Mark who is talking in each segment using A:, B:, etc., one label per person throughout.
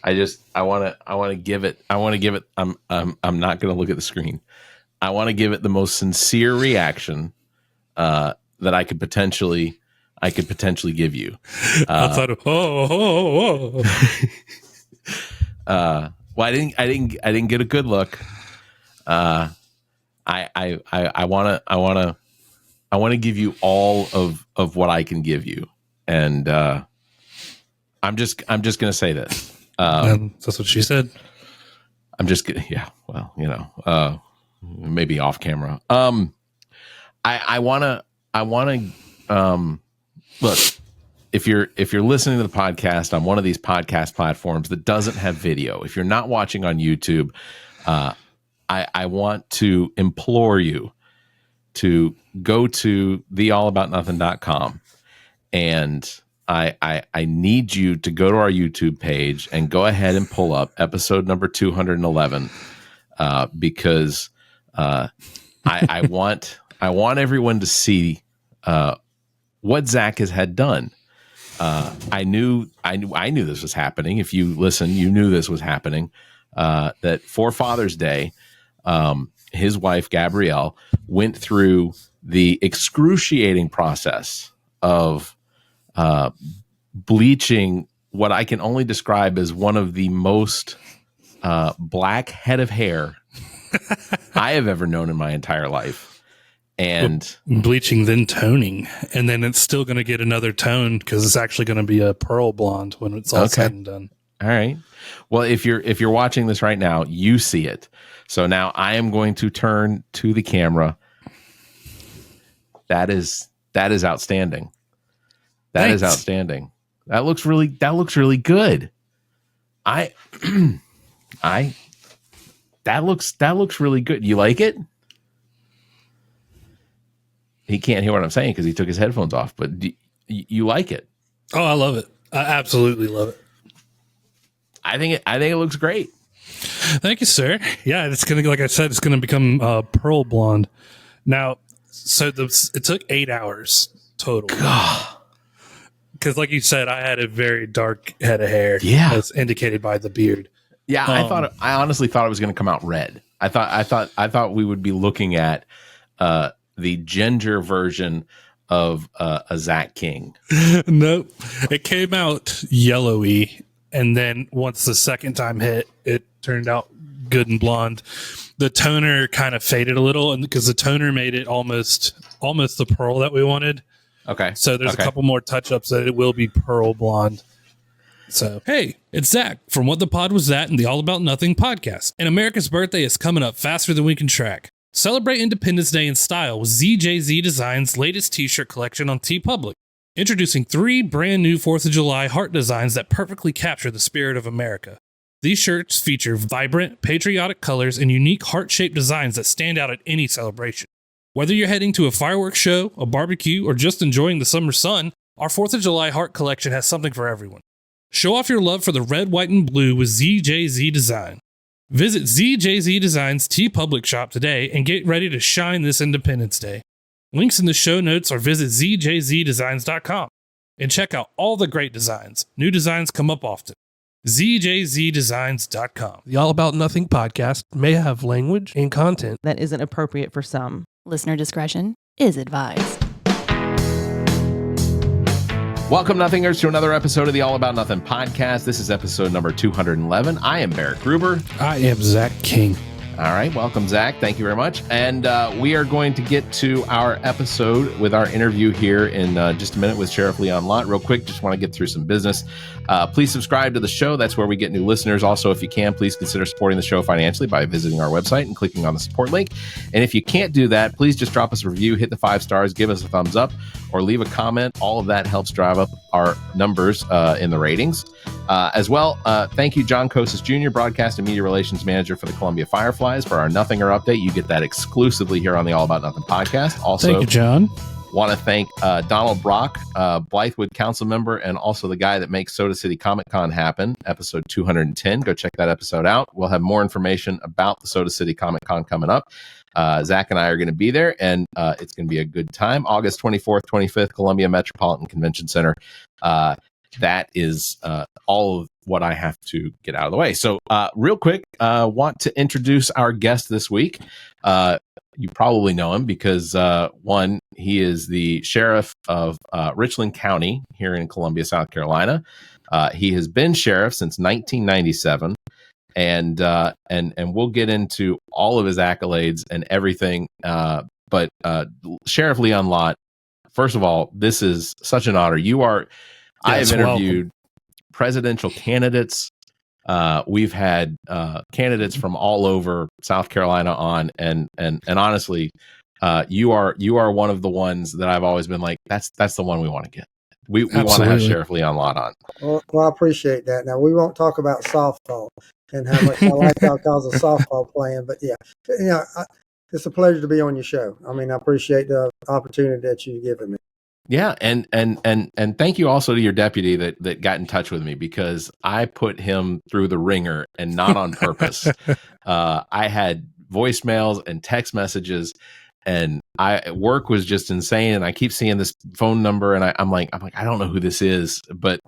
A: I want to give it. I'm not going to look at the screen. I want to give it the most sincere reaction that I could potentially give you.
B: Outside of
A: well, I didn't get a good look. I want to give you all of what I can give you, and I'm just gonna say this.
B: That's what she said.
A: I'm just gonna, yeah. Well, maybe off camera. I want to look. If you're listening to the podcast on one of these podcast platforms that doesn't have video, if you're not watching on YouTube, I want to implore you to go to theallaboutnothing.com, and I need you to go to our YouTube page and go ahead and pull up episode number 211, because I want everyone to see what Zach has had done. I knew this was happening. If you listen, you knew this was happening. That for Father's Day, his wife Gabrielle went through the excruciating process of bleaching what I can only describe as one of the most black head of hair I have ever known in my entire life. And
B: bleaching, then toning, and then it's still going to get another tone because it's actually going to be a pearl blonde when it's all said and done.
A: All right. Well, if you're watching this right now, you see it. So now I am going to turn to the camera. That is outstanding. That is outstanding. That looks really good. That looks really good. You like it? He can't hear what I'm saying because he took his headphones off, but you like it?
B: Oh, I love it. I absolutely love it.
A: I think it looks great.
B: Thank you, sir. Yeah, it's gonna, like I said, it's gonna become pearl blonde. Now, so it took 8 hours total. Because, like you said, I had a very dark head of hair.
A: Yeah,
B: as indicated by the beard.
A: Yeah, I honestly thought it was going to come out red. I thought we would be looking at the ginger version of a Zach King.
B: Nope, it came out yellowy, and then once the second time hit, it turned out good and blonde. The toner kind of faded a little, and because the toner made it almost the pearl that we wanted.
A: Okay.
B: So there's a couple more touch-ups that it will be pearl blonde. So, hey, it's Zach from What the Pod Was That and the All About Nothing podcast. And America's birthday is coming up faster than we can track. Celebrate Independence Day in style with ZJZ Designs' latest t-shirt collection on TeePublic. Introducing 3 brand new 4th of July heart designs that perfectly capture the spirit of America. These shirts feature vibrant, patriotic colors and unique heart-shaped designs that stand out at any celebration. Whether you're heading to a fireworks show, a barbecue, or just enjoying the summer sun, our 4th of July heart collection has something for everyone. Show off your love for the red, white, and blue with ZJZ Design. Visit ZJZ Design's TeePublic shop today and get ready to shine this Independence Day. Links in the show notes or visit ZJZDesigns.com and check out all the great designs. New designs come up often. ZJZDesigns.com.
C: The All About Nothing podcast may have language and content
D: that isn't appropriate for some.
E: Listener discretion is advised.
A: Welcome, Nothingers, to another episode of the All About Nothing podcast. This is episode number 211. I am Barrett Gruber.
B: I am Zach King.
A: All right. Welcome, Zach. Thank you very much. And we are going to get to our episode with our interview here in just a minute with Sheriff Leon Lott. Real quick, just want to get through some business. Please subscribe to the show. That's where we get new listeners. Also, if you can, please consider supporting the show financially by visiting our website and clicking on the support link. And if you can't do that, please just drop us a review, hit the 5 stars, give us a thumbs up, or leave a comment. All of that helps drive up our numbers in the ratings. As well, thank you, John Kosas Jr., Broadcast and Media Relations Manager for the Columbia Fireflies, for our Nothinger update. You get that exclusively here on the All About Nothing podcast. Also,
B: thank you, John.
A: Want to thank Donald Brock, Blythewood council member, and also the guy that makes Soda City Comic Con happen, episode 210. Go check that episode out. We'll have more information about the Soda City Comic Con coming up. Zach and I are going to be there, and it's going to be a good time. August 24th, 25th, Columbia Metropolitan Convention Center. that is all of what I have to get out of the way. So real quick, want to introduce our guest this week. You probably know him because, one, he is the sheriff of Richland County here in Columbia, South Carolina. He has been sheriff since 1997, and we'll get into all of his accolades and everything. But Sheriff Leon Lott, first of all, this is such an honor. I have interviewed presidential candidates. We've had candidates from all over South Carolina on, and honestly, you are one of the ones that I've always been like, that's the one we want to get. We want to have Sheriff Leon Lott on.
F: Well, I appreciate that. Now, we won't talk about softball and how much I like y'all calls of softball playing, but yeah, it's a pleasure to be on your show. I mean, I appreciate the opportunity that you've given me.
A: Yeah, and thank you also to your deputy that got in touch with me, because I put him through the ringer, and not on purpose. I had voicemails and text messages, and work was just insane. And I keep seeing this phone number, and I'm like, I don't know who this is, but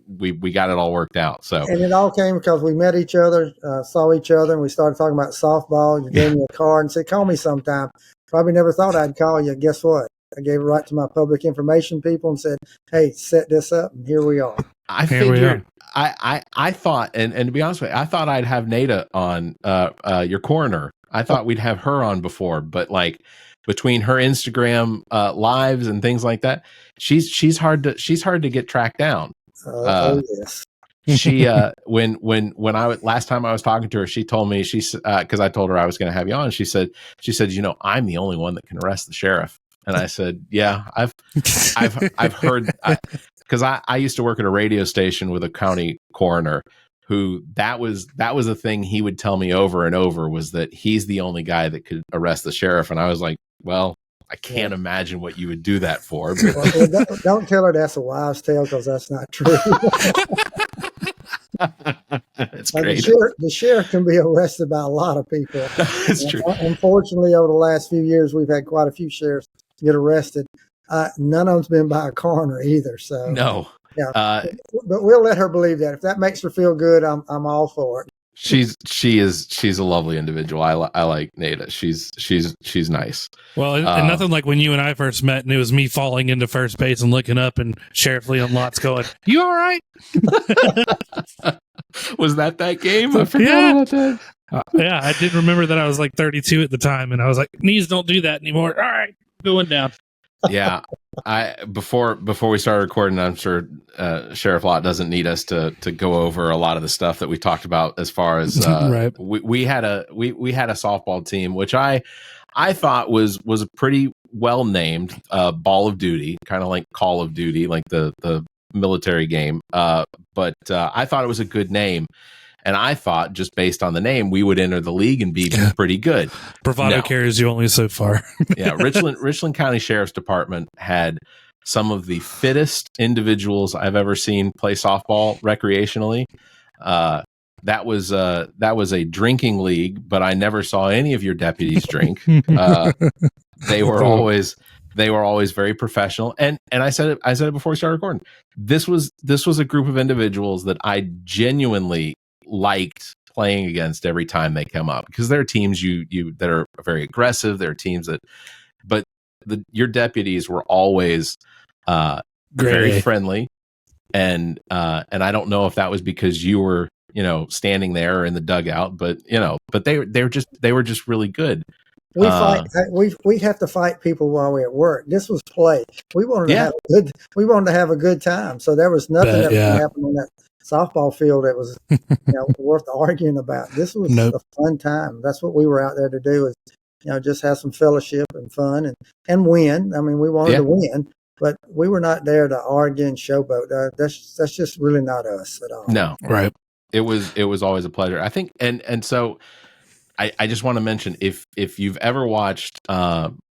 A: we got it all worked out. So, and
F: it all came because we met each other, saw each other, and we started talking about softball. You gave me a card and said, "Call me sometime." Probably never thought I'd call you. Guess what? I gave it right to my public information people and said, "Hey, set this up," and here we are.
A: I figured, I thought, and to be honest with you, I thought I'd have Nada on, your coroner. I thought we'd have her on before, but like between her Instagram lives and things like that, she's hard to get tracked down.
F: Yes.
A: She when last time I was talking to her, she told me, because I told her I was going to have you on. She said, I'm the only one that can arrest the sheriff. And I said, yeah, I've heard, because I used to work at a radio station with a county coroner who that was a thing he would tell me over and over, was that he's the only guy that could arrest the sheriff. And I was like, well, I can't imagine what you would do that for. But
F: well, don't tell her that's a wives' tale, because that's not true.
A: It's great.
F: The sheriff can be arrested by a lot of people.
A: It's true.
F: Unfortunately, over the last few years, we've had quite a few sheriffs get arrested. None of them's been by a coroner either. So
A: no.
F: Yeah, but we'll let her believe that. If that makes her feel good, I'm all for it.
A: She's a lovely individual. I like Nada. She's nice.
B: Well, and nothing like when you and I first met, and it was me falling into first base and looking up, and Sheriff Leon Lott's going, "You all right?"
A: Was that game? I forgot about that.
B: Yeah, I did remember that I was like 32 at the time, and I was like, "Knees don't do that anymore." All right, going down.
A: Yeah, before we started recording, I'm sure Sheriff Lott doesn't need us to go over a lot of the stuff that we talked about, as far as
B: right.
A: we had a softball team, which I thought was a pretty well named Ball of Duty, kind of like Call of Duty, like the military game. But I thought it was a good name. And I thought, just based on the name, we would enter the league and be pretty good.
B: Bravado carries you only so far.
A: Yeah, Richland County Sheriff's Department had some of the fittest individuals I've ever seen play softball recreationally. That was a drinking league, but I never saw any of your deputies drink. They were always very professional. And I said it before we started recording. This was a group of individuals that I genuinely liked playing against every time they come up, because there are teams you that are very aggressive. There are teams but your deputies were always very friendly, and I don't know if that was because you were standing there or in the dugout, but they were just really good.
F: We have to fight people while we're at work. This was play. We wanted to have a good time. So there was nothing that happened on that softball field that was worth arguing about. This was a fun time. That's what we were out there to do, is just have some fellowship and fun and win. I mean, we wanted to win, but we were not there to argue and showboat. That's just really not us at all.
A: No, right. It was always a pleasure, I think. And so I just want to mention, if you've ever watched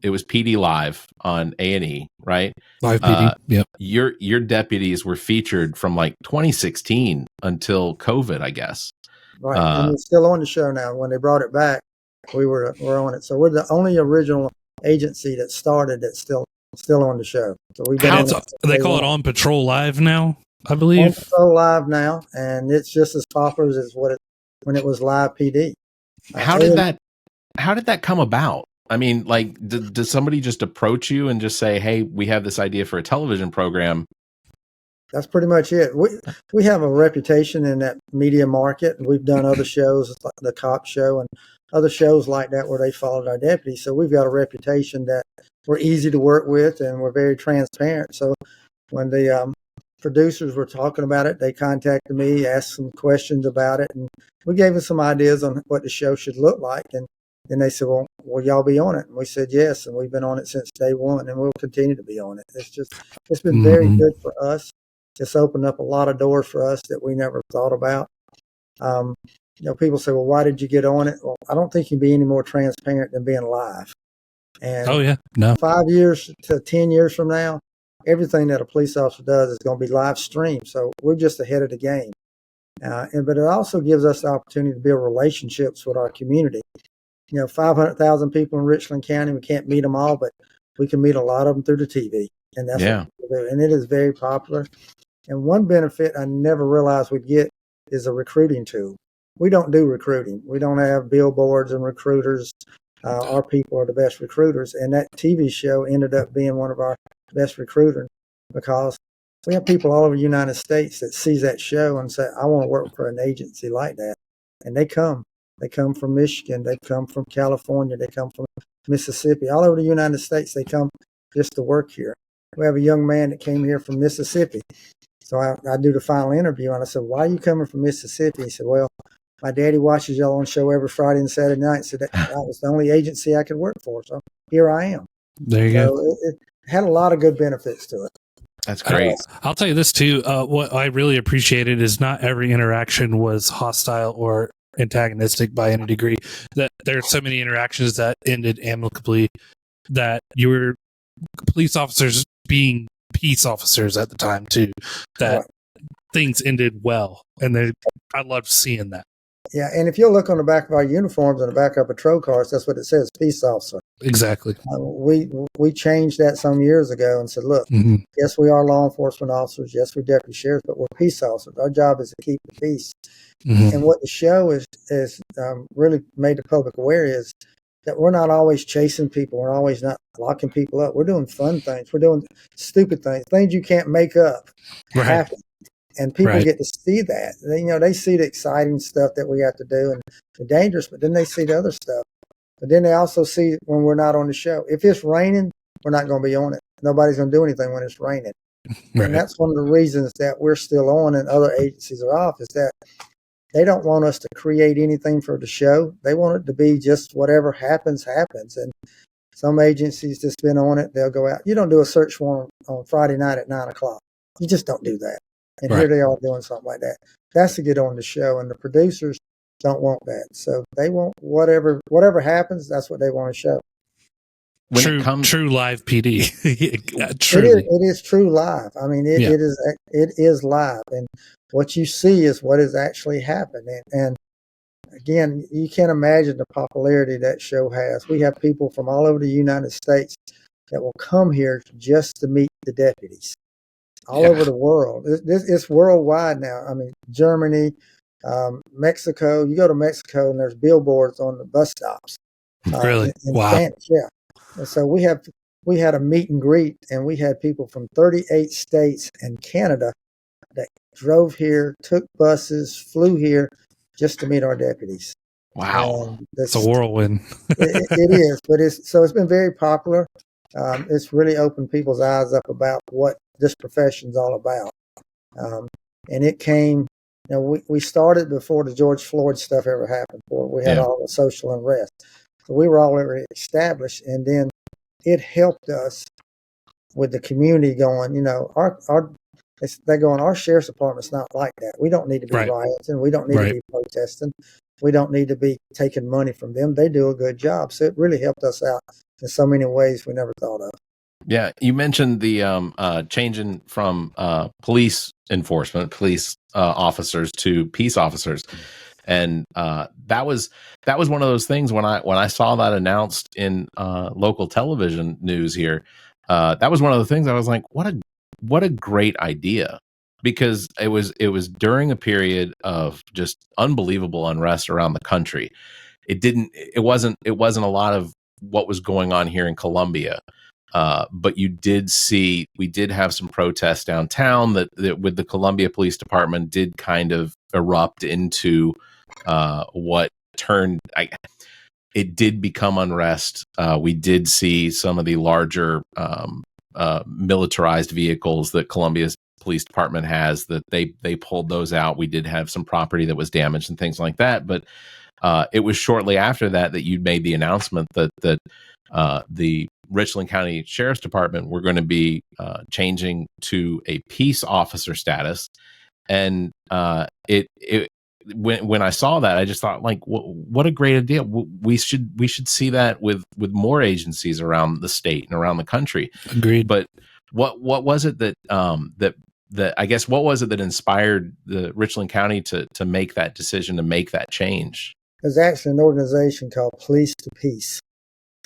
A: it was PD Live on A&E, right?
B: Live PD. Yep.
A: Your deputies were featured from like 2016 until COVID, I guess.
F: Right. And it's still on the show now. When they brought it back, we're on it. So we're the only original agency that started that's still on the show. So we've been
B: they call it On Patrol Live now. I believe.
F: So live now, and it's just as popular as when it was live PD.
A: How did that come about? I mean, like, does somebody just approach you and just say, "Hey, we have this idea for a television program"?
F: That's pretty much it. We have a reputation in that media market, and we've done other shows, like the Cop Show, and other shows like that where they followed our deputies. So we've got a reputation that we're easy to work with, and we're very transparent. So when the producers were talking about it, they contacted me, asked some questions about it, and we gave them some ideas on what the show should look like. And then they said, well, will y'all be on it? And we said yes, and we've been on it since day one, and we'll continue to be on it. It's been very good for us. It's opened up a lot of doors for us that we never thought about. People say, well, why did you get on it? Well, I don't think you can be any more transparent than being live. And 5 years to 10 years from now, everything that a police officer does is going to be live streamed. So we're just ahead of the game. But it also gives us the opportunity to build relationships with our community. 500,000 people in Richland County. We can't meet them all, but we can meet a lot of them through the TV. And that's what we do. And it is very popular. And one benefit I never realized we'd get is a recruiting tool. We don't do recruiting. We don't have billboards and recruiters. Our people are the best recruiters. And that TV show ended up being one of our best recruiters because we have people all over the United States that sees that show and say, I want to work for an agency like that. And they come. They come from Michigan. They come from California. They come from Mississippi. All over the United States, they come just to work here. We have a young man that came here from Mississippi. So I do the final interview, and I said, why are you coming from Mississippi? He said, well, my daddy watches y'all on show every Friday and Saturday night. So that was the only agency I could work for. So here I am.
B: There you go.
F: It had a lot of good benefits to it.
A: That's great.
B: I'll tell you this, too. What I really appreciated is not every interaction was hostile or antagonistic by any degree. That there are so many interactions that ended amicably, that you were police officers being peace officers at the time too, that things ended well, and I loved seeing that.
F: Yeah, and if you look on the back of our uniforms and the back of our patrol cars, that's what it says, peace officer.
B: Exactly.
F: We changed that some years ago and said, look, yes, we are law enforcement officers, yes, we're deputy sheriffs, but we're peace officers. Our job is to keep the peace. And what the show is really made the public aware is that we're not always chasing people. We're always not locking people up. We're doing fun things. We're doing stupid things you can't make up happen. And people get to see that. They see the exciting stuff that we have to do and the dangerous, but then they see the other stuff. But then they also see when we're not on the show. If it's raining, we're not going to be on it. Nobody's going to do anything when it's raining. And that's one of the reasons that we're still on and other agencies are off, is that they don't want us to create anything for the show. They want it to be just whatever happens. And some agencies that's been on it, they'll go out. You don't do a search warrant on Friday night at 9:00. You just don't do that. And here they are doing something like that. That's to get on the show. And the producers don't want that. So they want whatever happens, that's what they want to show.
B: True live PD. Truly.
F: It is true live. I mean, it is live. And what you see is what is actually happening. And again, you can't imagine the popularity that show has. We have people from all over the United States that will come here just to meet the deputies. All over the world. It's worldwide now. I mean, Germany, Mexico. You go to Mexico and there's billboards on the bus stops.
B: Really? Wow.
F: Spanish, yeah. And so we had a meet and greet, and we had people from 38 states and Canada that drove here, took buses, flew here just to meet our deputies.
B: Wow. It's a whirlwind.
F: it is, but it's been very popular. It's really opened people's eyes up about what this profession's all about. And it came, we started before the George Floyd stuff ever happened. We had all the social unrest. So we were already established, and then it helped us with the community going, they're going, our sheriff's department's not like that. We don't need to be rioting. We don't need to be protesting. We don't need to be taking money from them. They do a good job. So it really helped us out in so many ways we never thought of.
A: Yeah, you mentioned the changing from police enforcement, police officers to peace officers, and that was one of those things when I saw that announced in local television news here. That was one of the things I was like, what a great idea, because it was during a period of just unbelievable unrest around the country. It wasn't a lot of what was going on here in Columbia. But we did have some protests downtown that with the Columbia Police Department did kind of erupt into what turned. It did become unrest. We did see some of the larger militarized vehicles that Columbia's police department has, that they pulled those out. We did have some property that was damaged and things like that. But it was shortly after that you made the announcement that the Richland County Sheriff's Department were going to be changing to a peace officer status, and when I saw that, I just thought, like, what a great idea. We should see that with more agencies around the state and around the country.
B: Agreed.
A: But what was it that I guess what was it that inspired the Richland County to make that decision, to make that change?
F: There's actually an organization called Police to Peace.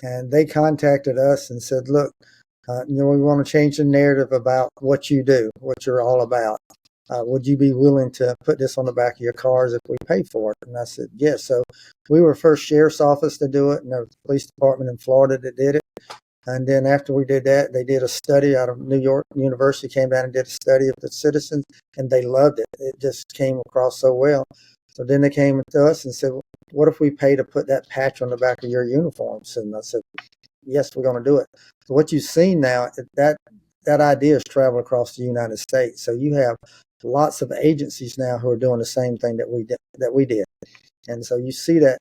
F: And they contacted us and said, look, we want to change the narrative about what you do, what you're all about. Would you be willing to put this on the back of your cars if we pay for it? And I said, yes. So we were first sheriff's office to do it, and there was a police department in Florida that did it. And then after we did that, they did a study out of New York University, came down and did a study of the citizens, and they loved it. It just came across so well. So then they came to us and said, what if we pay to put that patch on the back of your uniforms? And I said, yes, we're going to do it. So what you've seen now, that idea has traveled across the United States. So you have lots of agencies now who are doing the same thing that we did. And so you see that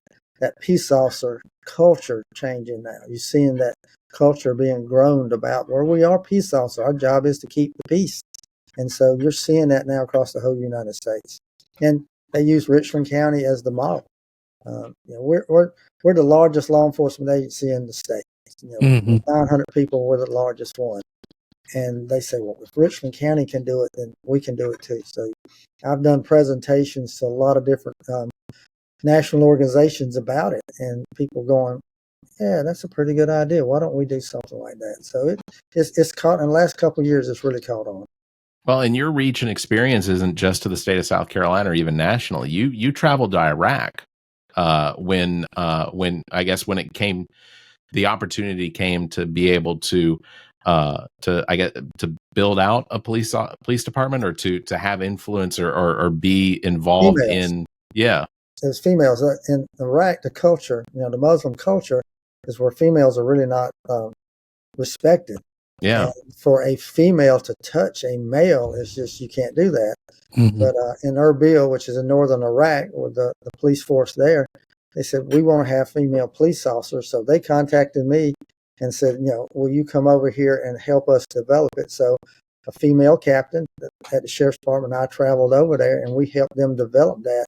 F: peace officer culture changing now. You're seeing that culture being grown about where we are peace officers. Our job is to keep the peace. And so you're seeing that now across the whole United States. And they use Richland County as the model. We're the largest law enforcement agency in the state. 900 people, we're the largest one. And they say, well, if Richland County can do it, then we can do it too. So I've done presentations to a lot of different national organizations about it, and people going, yeah, that's a pretty good idea. Why don't we do something like that? So it's caught in the last couple of years. It's really caught on.
A: Well, and your reach and experience isn't just to the state of South Carolina or even nationally. You traveled to Iraq when it came, the opportunity came to be able to build out a police department, or to have influence or be involved
F: females. As females in Iraq, the culture, the Muslim culture is where females are really not respected.
A: Yeah.
F: For a female to touch a male, is just, you can't do that.
B: Mm-hmm.
F: But in Erbil, which is in northern Iraq, with the police force there, they said, we want to have female police officers. So they contacted me and said, will you come over here and help us develop it? So a female captain at the sheriff's department, I traveled over there, and we helped them develop that.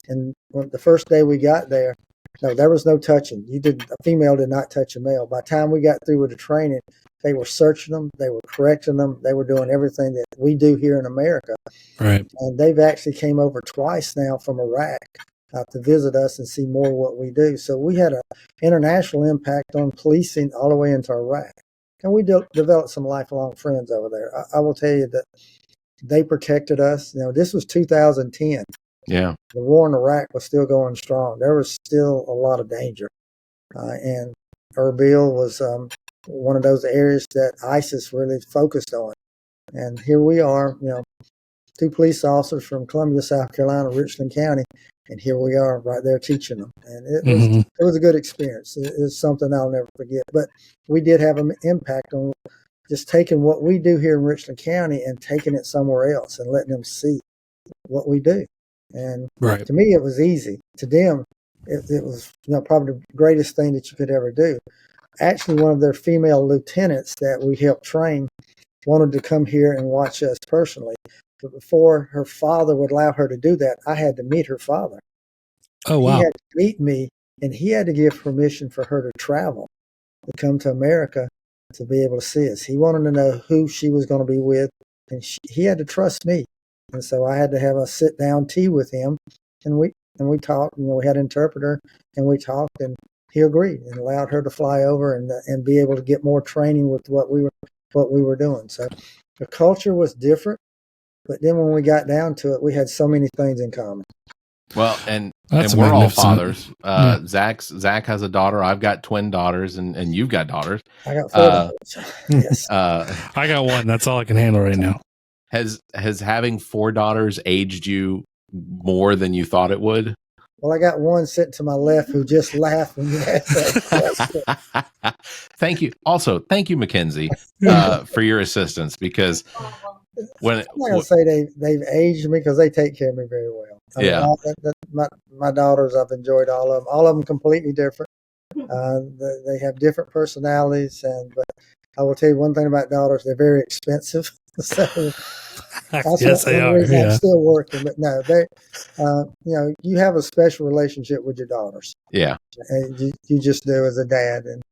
F: And the first day we got there, no, there was no touching. A female did not touch a male. By the time we got through with the training, they were searching them, they were correcting them, they were doing everything that we do here in America.
B: Right.
F: And they've actually came over twice now from Iraq to visit us and see more of what we do. So we had an international impact on policing all the way into Iraq. And we developed some lifelong friends over there. I will tell you that they protected us. This was 2010.
A: Yeah.
F: The war in Iraq was still going strong. There was still a lot of danger. And Erbil was one of those areas that ISIS really focused on. And here we are, 2 police officers from Columbia, South Carolina, Richland County, and here we are right there teaching them. And it was a good experience. It was something I'll never forget. But we did have an impact on just taking what we do here in Richland County and taking it somewhere else and letting them see what we do. And to me, it was easy. To them, it was probably the greatest thing that you could ever do. Actually, one of their female lieutenants that we helped train wanted to come here and watch us personally. But before her father would allow her to do that, I had to meet her father.
B: Oh, wow.
F: He had to meet me, and he had to give permission for her to travel, to come to America to be able to see us. He wanted to know who she was going to be with, and he had to trust me. And so I had to have a sit-down tea with him, and we talked. We had an interpreter, and we talked, and he agreed and allowed her to fly over and be able to get more training with what we were doing. So the culture was different. But then when we got down to it, we had so many things in common.
A: Well, and
B: That's
A: we're all
B: magnificent.
A: fathers. Zach has a daughter. I've got twin daughters, and you've got daughters.
F: I got 4 daughters. Yes.
B: I got one. That's all I can handle right now.
A: Has having 4 daughters aged you more than you thought it would?
F: Well, I got one sitting to my left who just laughed when you asked that question.
A: Thank you. Also, thank you, Mackenzie, for your assistance, because when
F: I'm not gonna say they've aged me, because they take care of me very well. My daughters, I've enjoyed all of them. All of them completely different. They have different personalities, but I will tell you one thing about daughters: they're very expensive. So
B: Yes, they are.
F: I'm still working, but no, they. You have a special relationship with your daughters.
A: Yeah,
F: and you just do as a dad. And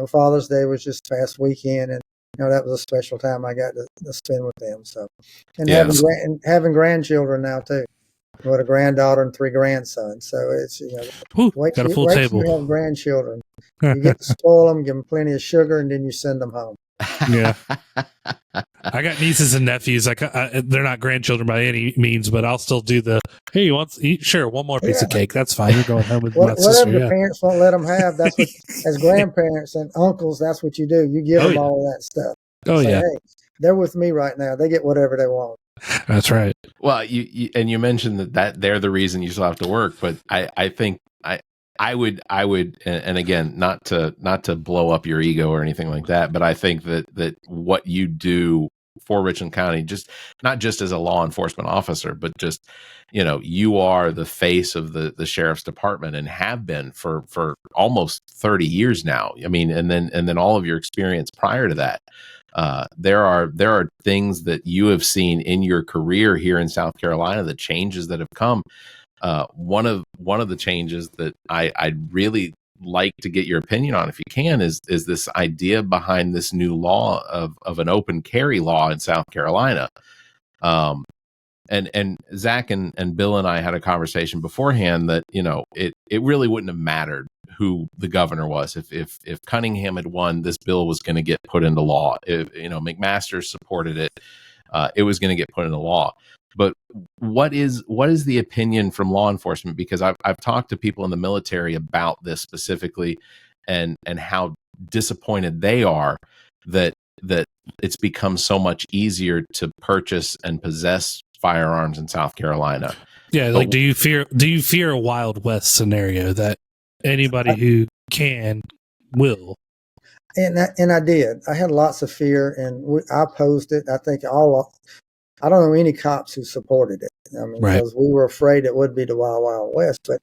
F: Father's Day was just past weekend, and that was a special time I got to spend with them. So, and having grandchildren now too. With a granddaughter and 3 grandsons, so it's
B: got a full table.
F: You have grandchildren, you get to spoil them, give them plenty of sugar, and then you send them home.
B: Yeah, I got nieces and nephews. They're not grandchildren by any means, but I'll still do the hey, you want to eat? Sure, one more piece of cake. That's fine. You're going home with my sister.
F: Whatever the parents won't let them have, that's what as grandparents and uncles, that's what you do. You give them all of that stuff. Hey, they're with me right now. They get whatever they want.
B: That's right.
A: Well, you mentioned that they're the reason you still have to work, but I think I would, and again, not to blow up your ego or anything like that, but I think that what you do for Richland County, not just as a law enforcement officer, but just you are the face of the sheriff's department and have been for almost 30 years now. I mean, and then all of your experience prior to that. There are things that you have seen in your career here in South Carolina, the changes that have come. One of the changes that I'd really like to get your opinion on, if you can, is this idea behind this new law of an open carry law in South Carolina. And Zach and Bill and I had a conversation beforehand that it really wouldn't have mattered who the governor was. If Cunningham had won, this bill was going to get put into law. If McMaster supported it, it was going to get put into law. But what is the opinion from law enforcement? Because I've talked to people in the military about this specifically, and how disappointed they are that it's become so much easier to purchase and possess firearms in South Carolina.
B: Yeah, do you fear a Wild West scenario that anybody who will?
F: And I did. I had lots of fear, and I opposed it. I think I don't know any cops who supported it. I mean, because we were afraid it would be the Wild Wild West. But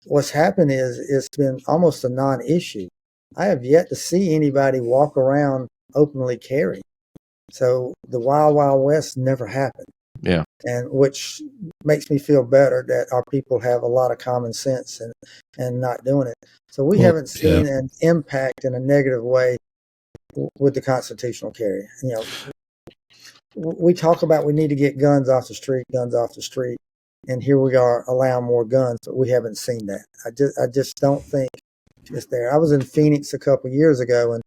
F: what's happened is it's been almost a non-issue. I have yet to see anybody walk around openly carrying. So the Wild Wild West never happened.
A: Yeah.
F: And which makes me feel better that our people have a lot of common sense and not doing it. So we haven't seen an impact in a negative way with the constitutional carry. We talk about we need to get guns off the street, and here we are allowing more guns, but we haven't seen that. I just don't think it's there. I was in Phoenix a couple of years ago and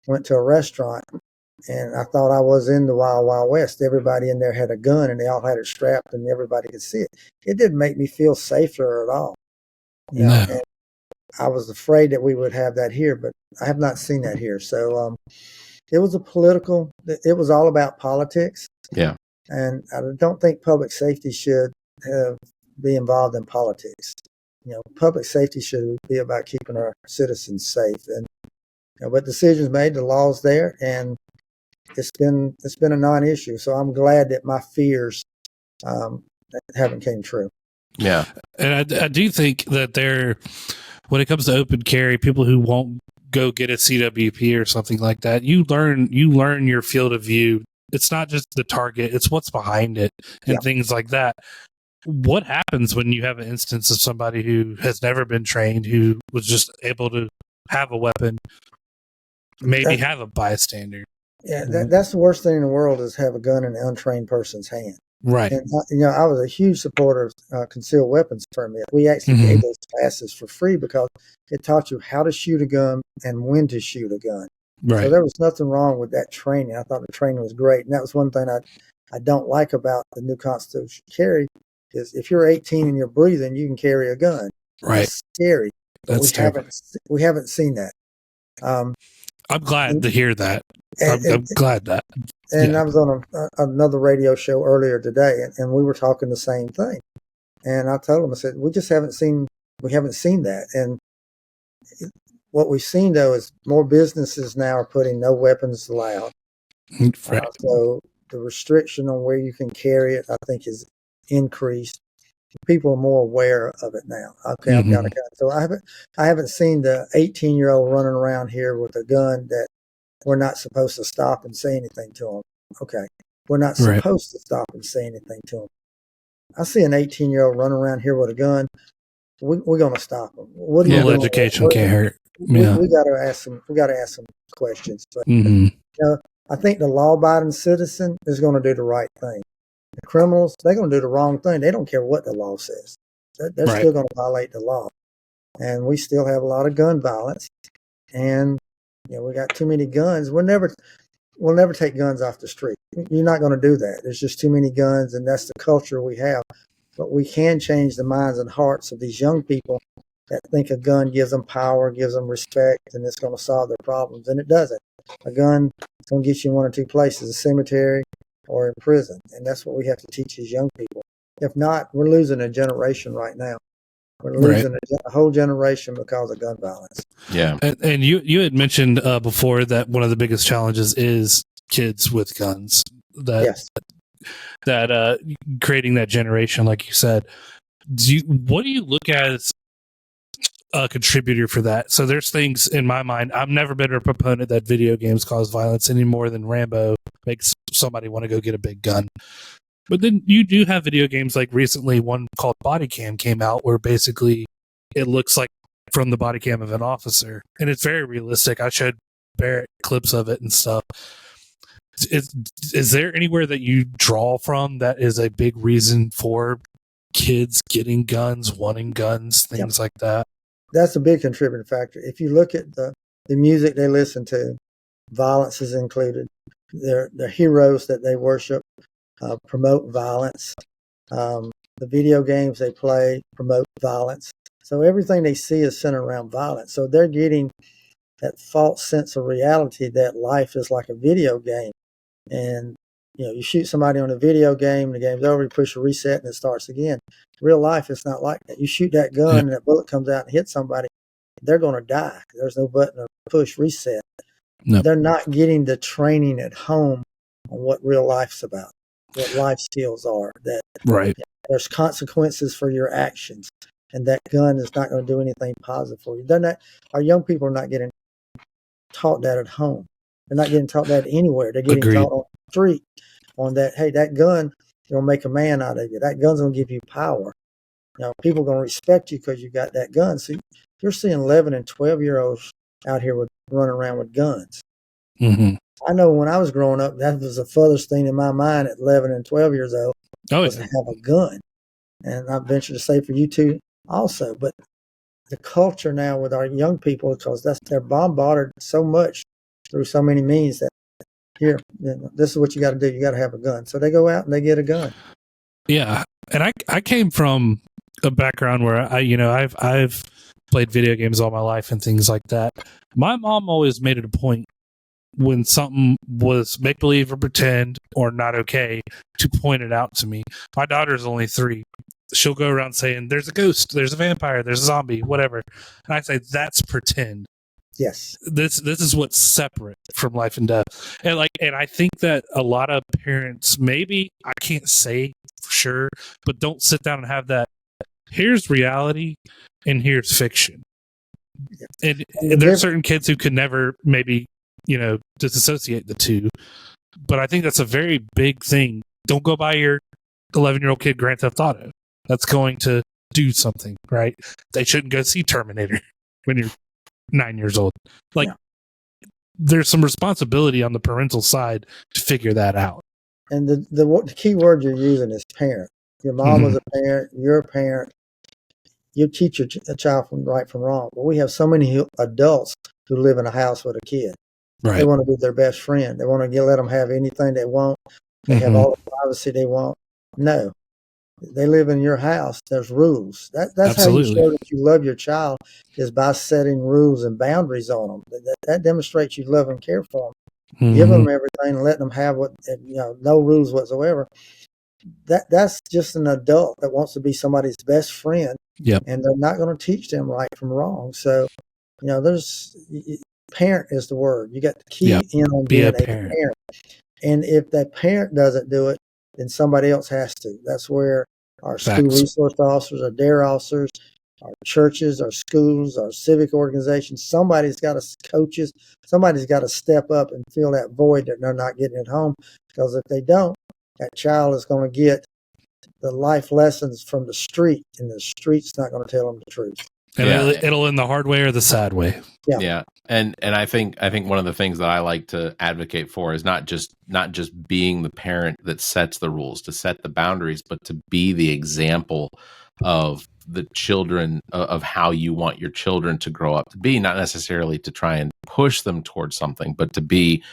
F: went to a restaurant, and I thought I was in the Wild Wild West. Everybody in there had a gun, and they all had it strapped, and everybody could see it. It didn't make me feel safer at all. And I was afraid that we would have that here, but I have not seen that here. So it was it was all about politics.
A: Yeah.
F: And I don't think public safety should be involved in politics. Public safety should be about keeping our citizens safe. And but decisions made, the law's there, and it's been a non-issue. So I'm glad that my fears haven't came true.
A: Yeah.
B: And I do think that when it comes to open carry, people who won't go get a CWP or something like that, you learn your field of view. It's not just the target, it's what's behind it and things like that. What happens when you have an instance of somebody who has never been trained, who was just able to have a weapon, maybe have a bystander?
F: Yeah, that's the worst thing in the world, is have a gun in an untrained person's hand.
B: Right.
F: And I was a huge supporter of concealed weapons permit. We actually gave those classes for free because it taught you how to shoot a gun and when to shoot a gun. Right. So there was nothing wrong with that training. I thought the training was great, and that was one thing I don't like about the new constitutional carry is if you're 18 and you're breathing, you can carry a gun.
B: Right.
F: That's scary. But
B: That's terrible.
F: We haven't seen that.
B: I'm glad to hear that. I'm glad that.
F: And I was on another radio show earlier today, and we were talking the same thing. And I told him, I said, we haven't seen that. And what we've seen, though, is more businesses now are putting no weapons allowed.
B: Right.
F: So the restriction on where you can carry it, I think, is increased. People are more aware of it now. Okay, I've got a gun. So I haven't seen the 18-year-old running around here with a gun that we're not supposed to stop and say anything to them. Okay, we're not supposed to stop and say anything to them. I see an 18-year-old running around here with a gun. We're going to stop them. What do you do?
B: Education can't hurt.
F: Yeah. We got to ask them. We got to ask some questions. But I think the law-abiding citizen is going to do the right thing. The criminals, they're going to do the wrong thing. They don't care what the law says. They're still going to violate the law. And we still have a lot of gun violence. And we got too many guns. We'll never take guns off the street. You're not going to do that. There's just too many guns, and that's the culture we have. But we can change the minds and hearts of these young people that think a gun gives them power, gives them respect, and it's going to solve their problems. And it doesn't. A gun is going to get you in one or two places, a cemetery or in prison. And that's what we have to teach these young people. If not, we're losing a generation right now. We're losing a whole generation because of gun violence.
A: Yeah.
B: And you had mentioned before that one of the biggest challenges is kids with guns. That creating that generation, like you said. What do you look at as a contributor for that? So there's things in my mind. I've never been a proponent that video games cause violence any more than Rambo makes somebody want to go get a big gun. But then you do have video games like recently one called Body Cam came out where basically it looks like from the body cam of an officer. And it's very realistic. I showed Barrett clips of it and stuff. Is there anywhere that you draw from that is a big reason for kids getting guns, wanting guns, things like that?
F: That's a big contributing factor. If you look at the music they listen to, violence is included. The heroes that they worship promote violence. The video games they play promote violence. So everything they see is centered around violence. So they're getting that false sense of reality that life is like a video game. And, you shoot somebody on a video game, the game's over, you push a reset and it starts again. Real life, it's not like that. You shoot that gun and that bullet comes out and hits somebody, they're going to die. There's no button to push reset. No. They're not getting the training at home on what real life's about, what life skills are. That there's consequences for your actions, and that gun is not going to do anything positive for you. Our young people are not getting taught that at home. They're not getting taught that anywhere. They're getting taught on the street on that, hey, that gun will make a man out of you. That gun's going to give you power. People are going to respect you because you got that gun. See, you're seeing 11 and 12-year-olds out here running around with guns.
B: Mm-hmm.
F: I know when I was growing up, that was the furthest thing in my mind at 11 and 12 years old was to have a gun. And I venture to say for you too also. But the culture now with our young people, because they're bombarded so much through so many means that here, this is what you got to do. You got to have a gun. So they go out and they get a gun.
B: Yeah. And I came from a background where I've played video games all my life and things like that. My mom always made it a point when something was make believe or pretend or not okay to point it out to me. My daughter's only 3. She'll go around saying, there's a ghost, there's a vampire, there's a zombie, whatever. And I say, that's pretend.
F: Yes.
B: This is what's separate from life and death. And I think that a lot of parents, maybe, I can't say for sure, but don't sit down and have that, here's reality and here's fiction. Yeah. And there are certain kids who could never maybe, disassociate the two. But I think that's a very big thing. Don't go buy your 11-year-old kid Grand Theft Auto. That's going to do something, right? They shouldn't go see Terminator when you're 9 years old. There's some responsibility on the parental side to figure that out.
F: And the key word you're using is parent. Your mom was a parent. You're a parent. You teach a child from right from wrong. But we have so many adults who live in a house with a kid. Right. They want to be their best friend. They want to let them have anything they want. They have all the privacy they want. No, they live in your house. There's rules. That's
B: Absolutely.
F: how you show that you love your child, is by setting rules and boundaries on them. That demonstrates you love and care for them. Give them everything and let them have no rules whatsoever. That's just an adult that wants to be somebody's best friend.
B: Yep.
F: And they're not going to teach them right from wrong. So, parent is the word. You got to key in on being a parent. And if that parent doesn't do it, then somebody else has to. That's where our school resource officers, our DARE officers, our churches, our schools, our civic organizations, somebody's got to, coaches, somebody's got to step up and fill that void that they're not getting at home. Because if they don't, that child is going to get the life lessons from the street, and the street's not going to tell them the truth.
B: And it'll end the hard way or the sad way.
A: Yeah. And I think one of the things that I like to advocate for is not just being the parent that sets the rules, to set the boundaries, but to be the example of the children, of how you want your children to grow up to be, not necessarily to try and push them towards something, but to be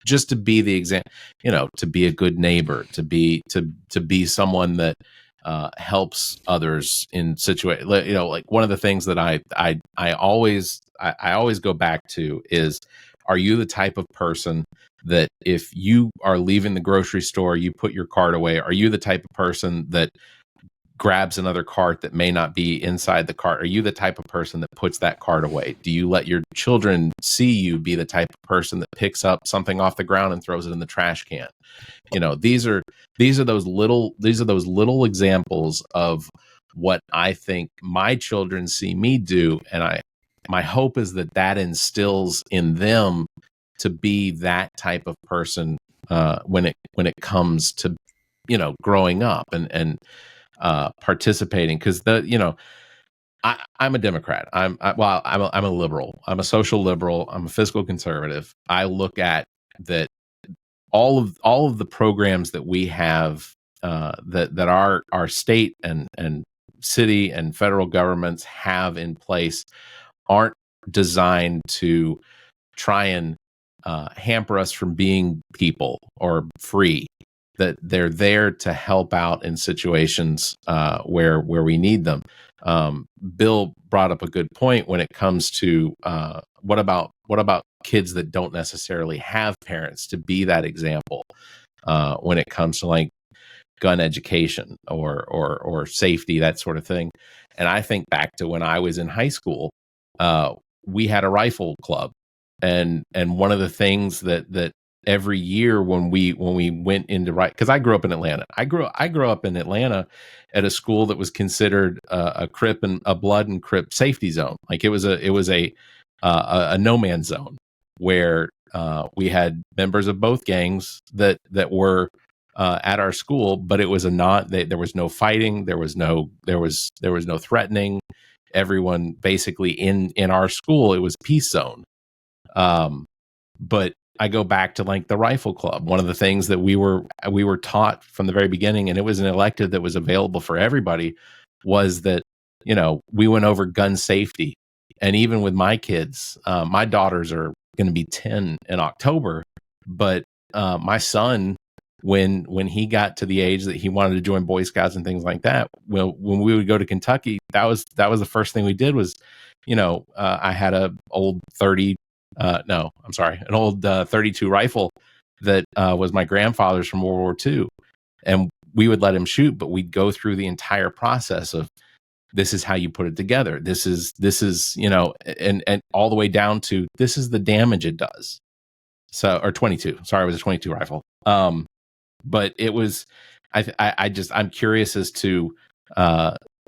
A: the example, to be a good neighbor, to be someone that helps others in situations. Like one of the things that I always go back to is, are you the type of person that if you are leaving the grocery store, you put your cart away? Are you the type of person that grabs another cart that may not be inside the cart? Are you the type of person that puts that cart away? Do you let your children see you be the type of person that picks up something off the ground and throws it in the trash can? These are those little examples of what I think my children see me do, and my hope is that instills in them to be that type of person when it comes to growing up and participating. Because I'm a Democrat. I'm a liberal. I'm a social liberal. I'm a fiscal conservative. I look at that all of the programs that we have that our state and city and federal governments have in place aren't designed to try and hamper us from being people or free. That they're there to help out in situations where we need them. Bill brought up a good point when it comes to what about kids that don't necessarily have parents to be that example when it comes to like gun education or safety, that sort of thing. And I think back to when I was in high school, we had a rifle club, and one of the things that every year when we went into because I grew up in Atlanta. I grew up in Atlanta at a school that was considered a Crip and a Blood and Crip safety zone. Like it was a no man's zone where we had members of both gangs that were at our school, but it was there was no fighting, there was no threatening. Everyone basically in our school, it was peace zone. But I go back to like the rifle club. One of the things that we were taught from the very beginning, and it was an elective that was available for everybody, was that, we went over gun safety. And even with my kids, my daughters are going to be 10 in October, but my son, when he got to the age that he wanted to join Boy Scouts and things like that, when we would go to Kentucky, that was the first thing we did was, I had an old 32 rifle that was my grandfather's from World War II. And we would let him shoot, but we'd go through the entire process of, this is how you put it together. This is, and all the way down to, this is the damage it does. So, or 22, sorry, it was a 22 rifle. But it was, I'm curious as to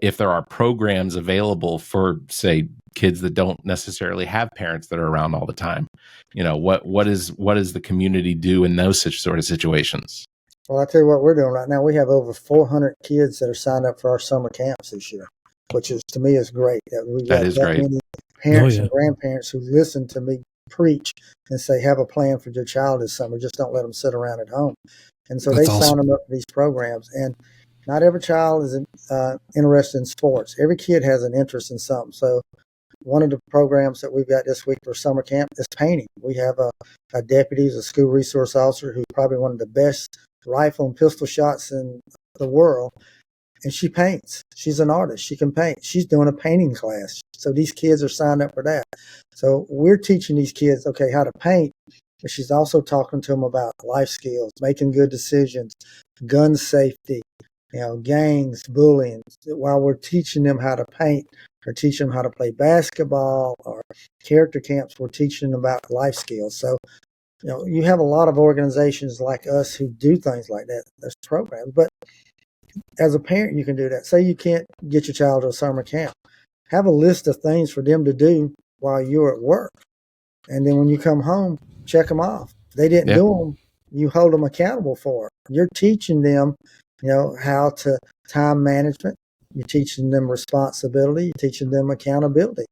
A: if there are programs available for, say, kids that don't necessarily have parents that are around all the time. What does the community do in those sort of situations?
F: Well, I'll tell you what we're doing right now. We have over 400 kids that are signed up for our summer camps this year, which is, to me, is great. We've got that great. Many parents and grandparents who listen to me preach and say, have a plan for your child this summer. Just don't let them sit around at home. And so they sign them up for these programs. And not every child is interested in sports. Every kid has an interest in something. So one of the programs that we've got this week for summer camp is painting. We have a deputy, a school resource officer, who's probably one of the best rifle and pistol shots in the world. And she paints. She's an artist. She can paint. She's doing a painting class. So these kids are signed up for that. So we're teaching these kids, okay, how to paint. But she's also talking to them about life skills, making good decisions, gun safety, gangs, bullying. While we're teaching them how to paint or teaching them how to play basketball or character camps, we're teaching them about life skills. So, you have a lot of organizations like us who do things like that. There's programs. But as a parent, you can do that. Say you can't get your child to a summer camp. Have a list of things for them to do while you're at work. And then when you come home, check them off. If they didn't do them, you hold them accountable for it. You're teaching them, how to time management. You're teaching them responsibility. You're teaching them accountability.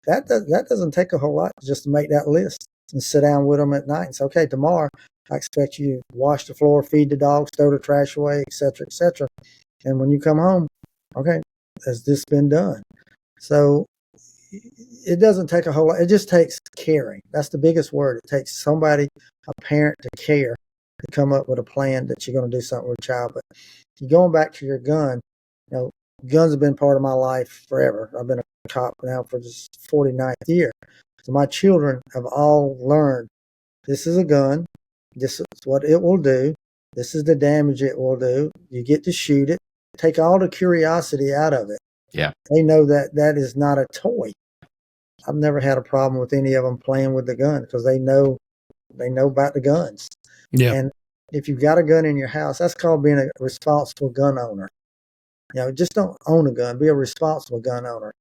F: That doesn't take a whole lot just to make that list and sit down with them at night and say, okay, tomorrow I expect you to wash the floor, feed the dogs, throw the trash away, et cetera, et cetera. And when you come home, okay, has this been done? So it doesn't take a whole lot. It just takes caring. That's the biggest word. It takes somebody, a parent, to care, to come up with a plan that you're going to do something with a child. But going back to your gun, guns have been part of my life forever. I've been a cop now for this 49th year. So my children have all learned this is a gun. This is what it will do. This is the damage it will do. You get to shoot it. Take all the curiosity out of it.
A: Yeah.
F: They know that is not a toy. I've never had a problem with any of them playing with the gun because they know about the guns.
B: Yeah.
F: And if you've got a gun in your house, that's called being a responsible gun owner. Just don't own a gun. Be a responsible gun owner.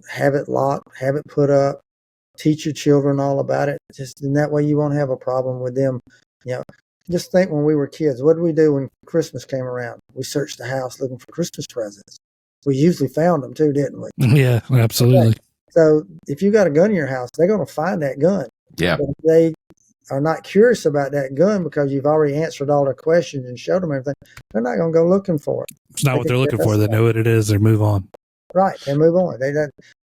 F: Have it locked, have it put up, teach your children all about it. Just in that way, you won't have a problem with them. Just think when we were kids, what did we do when Christmas came around? We searched the house looking for Christmas presents. We usually found them too, didn't we?
B: Yeah, absolutely.
F: Okay. So if you got a gun in your house, they're going to find that gun.
A: Yeah.
F: But if they are not curious about that gun because you've already answered all their questions and showed them everything, they're not going to go looking for it.
B: It's not what they're looking for. They know what it is. They move on.
F: Right. They move on.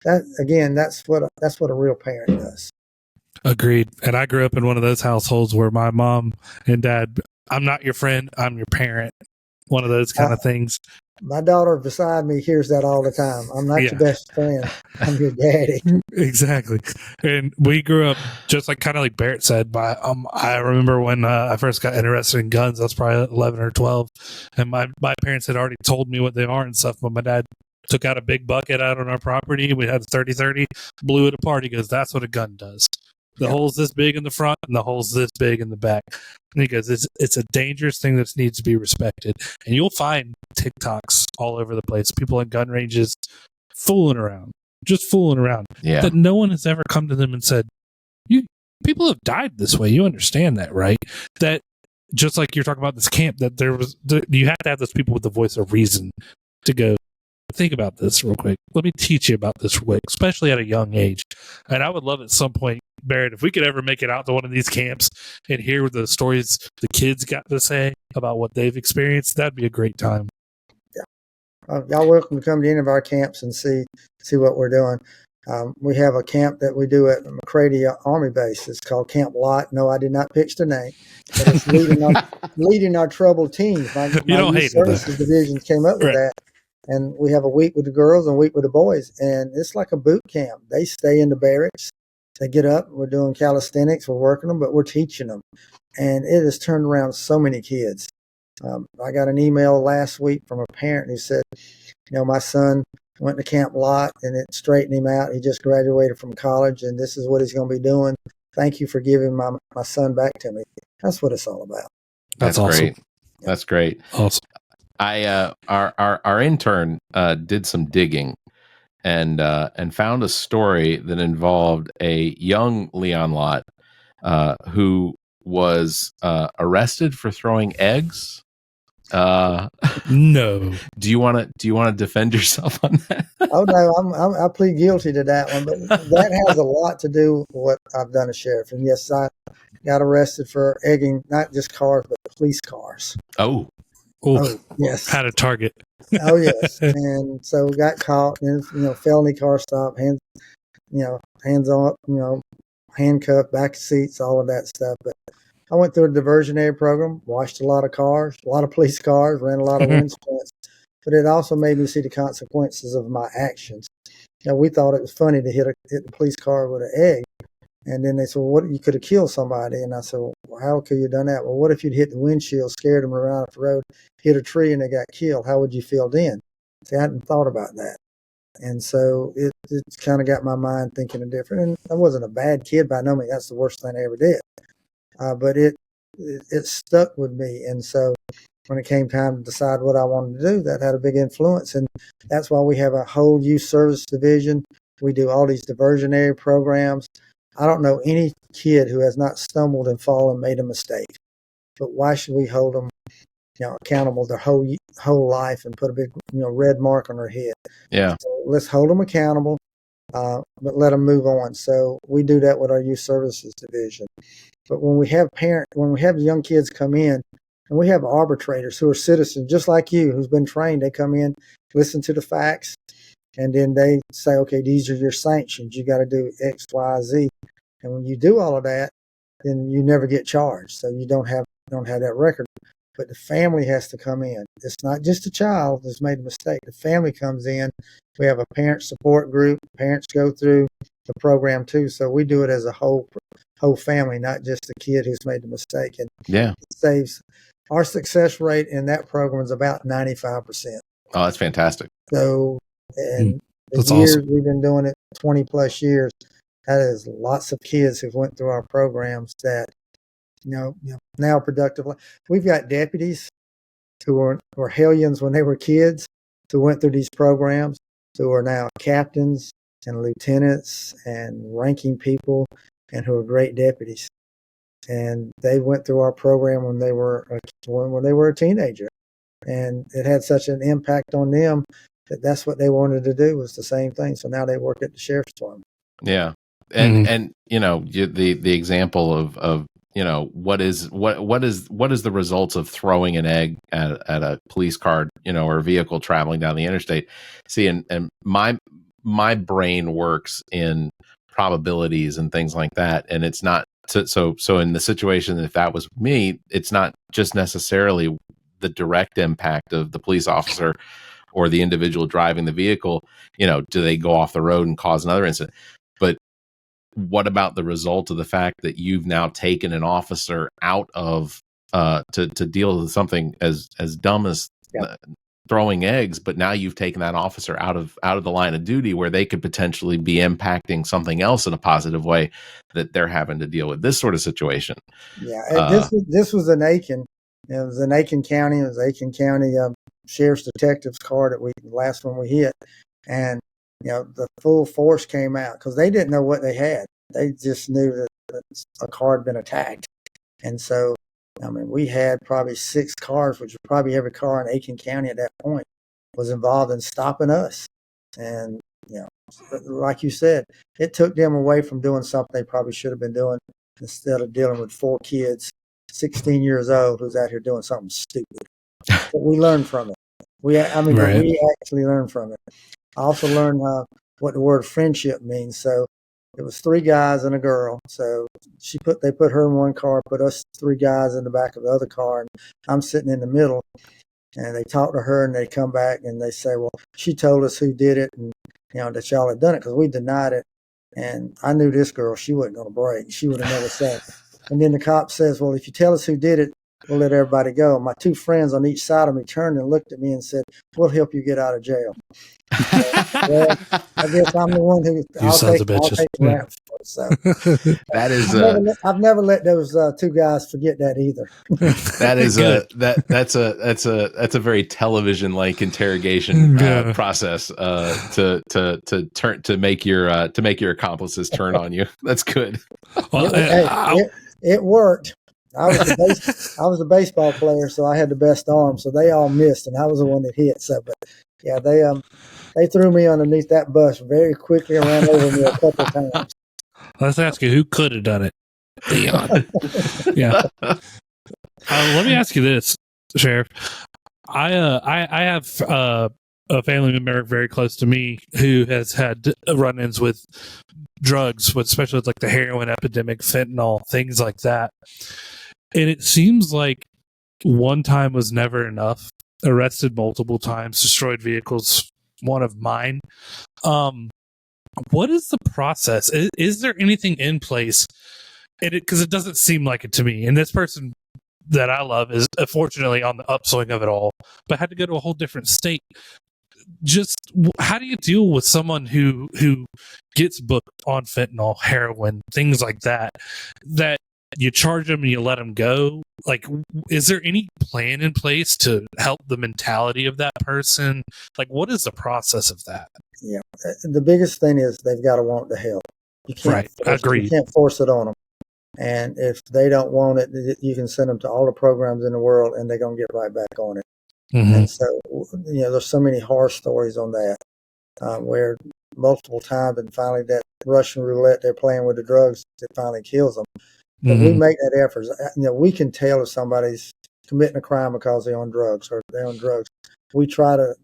F: That's what a real parent does.
B: Agreed. And I grew up in one of those households where my mom and dad, I'm not your friend, I'm your parent. One of those kind of things.
F: My daughter beside me hears that all the time. I'm not your best friend. I'm your daddy.
B: Exactly. And we grew up just kind of like Barrett said. I remember when I first got interested in guns, I was probably 11 or 12. And my parents had already told me what they are and stuff. But my dad took out a big bucket out on our property. We had a 30-30, blew it apart. He goes, that's what a gun does. The hole's this big in the front and the hole's this big in the back. And he goes, it's a dangerous thing that needs to be respected. And you'll find TikToks all over the place. People in gun ranges fooling around.
A: Yeah.
B: That no one has ever come to them and said, people have died this way. You understand that, right? That just like you're talking about this camp, that you have to have those people with the voice of reason to go, think about this real quick. Let me teach you about this real quick, especially at a young age. And I would love at some point, Barrett, if we could ever make it out to one of these camps and hear the stories the kids got to say about what they've experienced, that'd be a great time.
F: Yeah. Y'all welcome to come to any of our camps and see what we're doing. We have a camp that we do at McCready Army Base. It's called Camp Lott. No, I did not pitch the name, but it's leading our troubled teens. My youth services division came up with that. And we have a week with the girls and a week with the boys. And it's like a boot camp. They stay in the barracks. They get up. We're doing calisthenics. We're working them, but we're teaching them. And it has turned around so many kids. I got an email last week from a parent who said, my son went to Camp Lott and it straightened him out. He just graduated from college and this is what he's going to be doing. Thank you for giving my son back to me. That's what it's all about.
A: That's
B: awesome.
A: Great. That's great.
B: Awesome.
A: Our intern did some digging and found a story that involved a young Leon Lott who was arrested for throwing eggs.
B: No.
A: Do you want to defend yourself on that?
F: Oh no, I plead guilty to that one. But that has a lot to do with what I've done as sheriff. And yes, I got arrested for egging not just cars but police cars.
A: Oh.
F: Oh, yes.
B: Had a target.
F: Oh, yes. And so got caught and, felony car stop, hands on, handcuffed, back seats, all of that stuff. But I went through a diversionary program, washed a lot of cars, a lot of police cars, ran a lot of wind sprints, but it also made me see the consequences of my actions. We thought it was funny to hit the police car with an egg. And then they said, well, what, you could have killed somebody. And I said, well, how could you have done that? Well, what if you'd hit the windshield, scared them around off the road, hit a tree, and they got killed? How would you feel then? See, I hadn't thought about that. And so it kind of got my mind thinking of different. And I wasn't a bad kid by no means. That's the worst thing I ever did. But it stuck with me. And so when it came time to decide what I wanted to do, that had a big influence. And that's why we have a whole youth service division. We do all these diversionary programs. I don't know any kid who has not stumbled and fallen, made a mistake. But why should we hold them, accountable their whole life and put a big, red mark on their head?
A: Yeah.
F: So let's hold them accountable, but let them move on. So we do that with our youth services division. But when we have young kids come in, and we have arbitrators who are citizens just like you, who's been trained, they come in, listen to the facts, and then they say, okay, these are your sanctions. You got to do X, Y, Z. And when you do all of that, then you never get charged. So you don't have that record. But the family has to come in. It's not just a child that's made a mistake. The family comes in. We have a parent support group. Parents go through the program too. So we do it as a whole family, not just the kid who's made the mistake. And it saves. Our success rate in that program is about 95%.
A: Oh, that's fantastic.
F: So, and
B: that's
F: the years
B: awesome.
F: we've been doing it, 20 plus years, that is lots of kids who've went through our programs that, now productive. We've got deputies who were hellions when they were kids, who went through these programs, who are now captains and lieutenants and ranking people, and who are great deputies. And they went through our program when they were a teenager, and it had such an impact on them that's what they wanted to do, was the same thing. So now they work at the sheriff's department.
A: Yeah, and the example of what is the results of throwing an egg at a police car, or a vehicle traveling down the interstate. See, and my brain works in probabilities and things like that, and it's not. So in the situation, if that was me, it's not just necessarily the direct impact of the police officer or the individual driving the vehicle. Do they go off the road and cause another incident? But what about the result of the fact that you've now taken an officer out of to deal with something as dumb as throwing eggs, but now you've taken that officer out of the line of duty, where they could potentially be impacting something else in a positive way that they're having to deal with this sort of situation.
F: Yeah, this was in Aiken. It was in Aiken County. It was Aiken County Sheriff's Detective's car the last one we hit, and the full force came out because they didn't know what they had. They just knew that a car had been attacked, and so. We had probably 6 cars, which was probably every car in Aiken County at that point, was involved in stopping us. And, like you said, it took them away from doing something they probably should have been doing, instead of dealing with 4 kids, 16 years old, who's out here doing something stupid. But we learned from it. We actually learned from it. I also learned what the word friendship means. So it was 3 guys and a girl. So they put her in one car, put us 3 guys in the back of the other car, and I'm sitting in the middle. And they talk to her, and they come back and they say, well, she told us who did it, and that y'all had done it, because we denied it. And I knew this girl, she wasn't going to break. She would have never said it. And then the cop says, well, if you tell us who did it, we'll let everybody go. My 2 friends on each side of me turned and looked at me and said, we'll help you get out of jail. Well, I guess I'm the one who I'll take the rap for it. So
A: that is
F: I've never let those 2 guys forget that either.
A: That is that's a very television-like interrogation process to make your accomplices turn on you. That's good.
F: Well, it worked. I was a baseball player, so I had the best arm. So they all missed, and I was the one that hit. So, but yeah, they threw me underneath that bus very quickly and ran over me a couple of times.
B: Let's ask you, who could have done it? Leon. Yeah. Let me ask you this, Sheriff. I have a family member very close to me who has had run-ins with drugs, especially with like the heroin epidemic, fentanyl, things like that. And it seems like one time was never enough. Arrested multiple times, destroyed vehicles, one of mine. What is the process? Is there anything in place? Because it doesn't seem like it to me. And this person that I love is fortunately on the upswing of it all, but had to go to a whole different state. Just how do you deal with someone who gets booked on fentanyl, heroin, things like that you charge them and you let them go? Like, is there any plan in place to help the mentality of that person? Like, what is the process of that?
F: Yeah, the biggest thing is they've got to want the help. You can't
B: Agreed.
F: You can't force it on them. And if they don't want it, you can send them to all the programs in the world, and they're gonna get right back on it. Mm-hmm. And so, there's so many horror stories on that, where multiple times, and finally that Russian roulette they're playing with the drugs, it finally kills them. But we make that effort. We can tell if somebody's committing a crime because they're on drugs or they're on drugs. We try to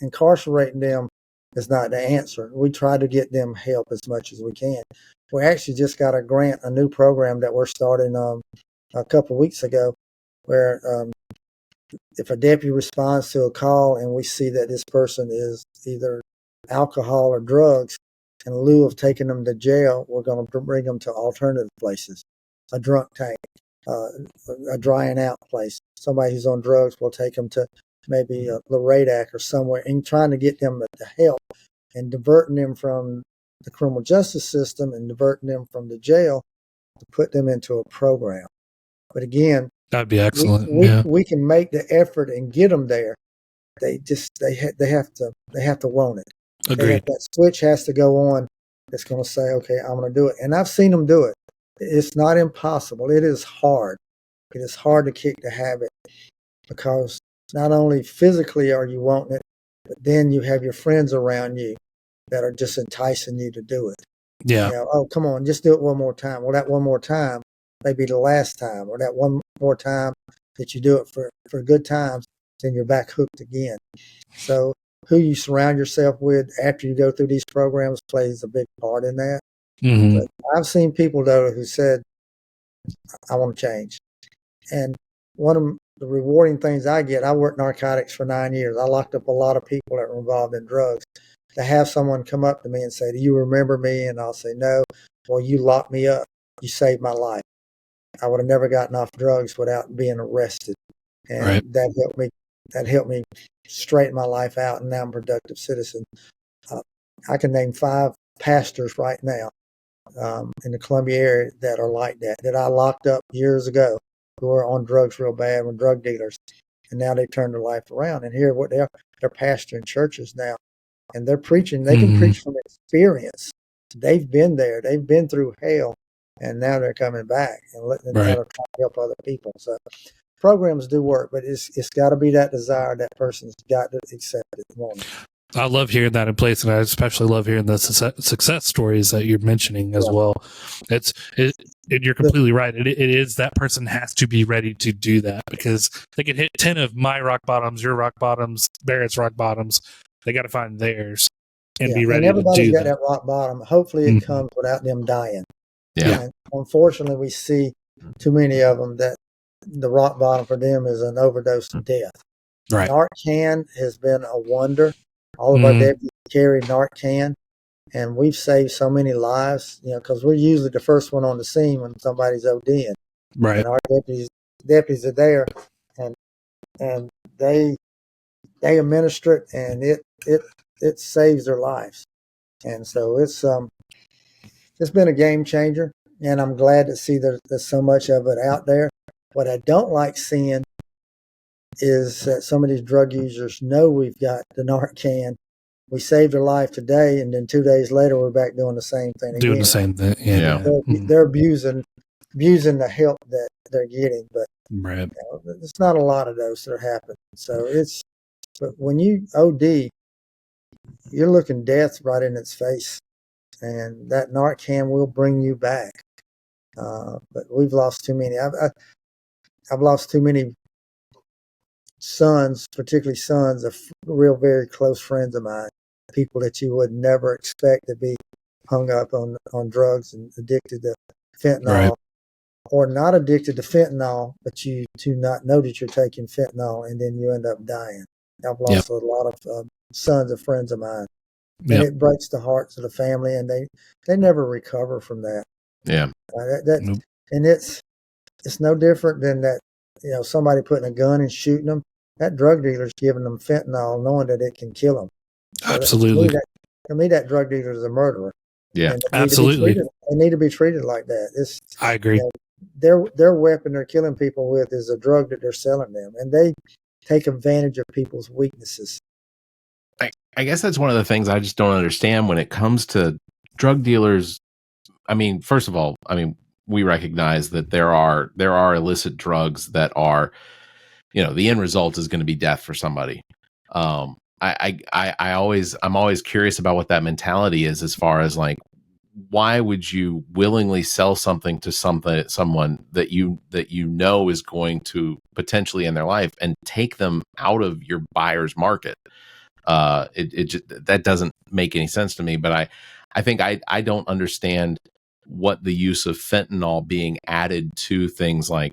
F: incarcerating them is not the answer. We try to get them help as much as we can. We actually just got a new program that we're starting a couple of weeks ago, where if a deputy responds to a call and we see that this person is either alcohol or drugs, in lieu of taking them to jail, we're going to bring them to alternative places, a drunk tank, a drying out place. Somebody who's on drugs, we'll take them to maybe Laredac or somewhere, and trying to get them to help and diverting them from the criminal justice system and diverting them from the jail to put them into a program. But again,
B: that'd be excellent.
F: We can make the effort and get them there. They have to want it.
B: Agreed.
F: That switch has to go on. It's going to say, okay, I'm going to do it. And I've seen them do it. It's not impossible. It is hard. It is hard to kick the habit, because not only physically are you wanting it, but then you have your friends around you that are just enticing you to do it.
B: Yeah.
F: Oh, come on, just do it one more time. Well, that one more time may be the last time, or that one more time that you do it for good times, then you're back hooked again. So who you surround yourself with after you go through these programs plays a big part in that. Mm-hmm. But I've seen people, though, who said, I want to change. And one of the rewarding things I worked narcotics for 9 years. I locked up a lot of people that were involved in drugs. To have someone come up to me and say, do you remember me? And I'll say, no. Well, you locked me up. You saved my life. I would have never gotten off drugs without being arrested. And that helped me straighten my life out, and now I'm a productive citizen. I can name 5 pastors right now in the Columbia area that are like that I locked up years ago, who were on drugs real bad, were drug dealers, and now they turned their life around. And here, what they're pastoring churches now, and they're preaching. They can preach from experience. They've been there. They've been through hell, and now they're coming back and now they're trying to help other people. So programs do work, but it's got to be that desire. That person's got to accept it.
B: I love hearing that in place, and I especially love hearing the success stories that you're mentioning as well. You're completely right. It is that person has to be ready to do that, because they can hit 10 of my rock bottoms, your rock bottoms, Barrett's rock bottoms. They got to find theirs and be ready to do that.
F: Everybody's got that rock bottom. Hopefully it comes without them dying.
A: Yeah.
F: And unfortunately, we see too many of them that the rock bottom for them is an overdose of death.
B: Right.
F: Narcan has been a wonder. All of our deputies carry Narcan, and we've saved so many lives, because we're usually the first one on the scene when somebody's ODing.
B: Right.
F: And our deputies are there, and they administer it, and it saves their lives. And so it's been a game changer, and I'm glad to see there's so much of it out there. What I don't like seeing is that some of these drug users know we've got the Narcan. We saved their life today, and then 2 days later, we're back doing the same thing again.
B: Doing the same thing. Yeah.
F: They're abusing the help that they're getting, but it's not a lot of those that are happening. So but when you OD, you're looking death right in its face, and that Narcan will bring you back. But we've lost too many. I've lost too many sons, particularly sons of real, very close friends of mine, people that you would never expect to be hung up on drugs and addicted to fentanyl. or not addicted to fentanyl, but you do not know that you're taking fentanyl, and then you end up dying. I've lost a lot of sons of friends of mine, and it breaks the hearts of the family, and they never recover from that.
A: Yeah,
F: and it's no different than that. Somebody putting a gun and shooting them. That drug dealer's giving them fentanyl, knowing that it can kill them. So
B: absolutely.
F: To me, that drug dealer is a murderer.
A: Yeah,
B: absolutely.
F: They need to be treated like that.
B: I agree.
F: Their weapon they're killing people with is a drug that they're selling them, and they take advantage of people's weaknesses.
A: I guess that's one of the things I just don't understand when it comes to drug dealers. I mean, first of all, we recognize that there are illicit drugs that are, the end result is going to be death for somebody. I'm always curious about what that mentality is, as far as like, why would you willingly sell something to someone that you know is going to potentially end their life and take them out of your buyer's market? That doesn't make any sense to me. But I think I don't understand what the use of fentanyl being added to things like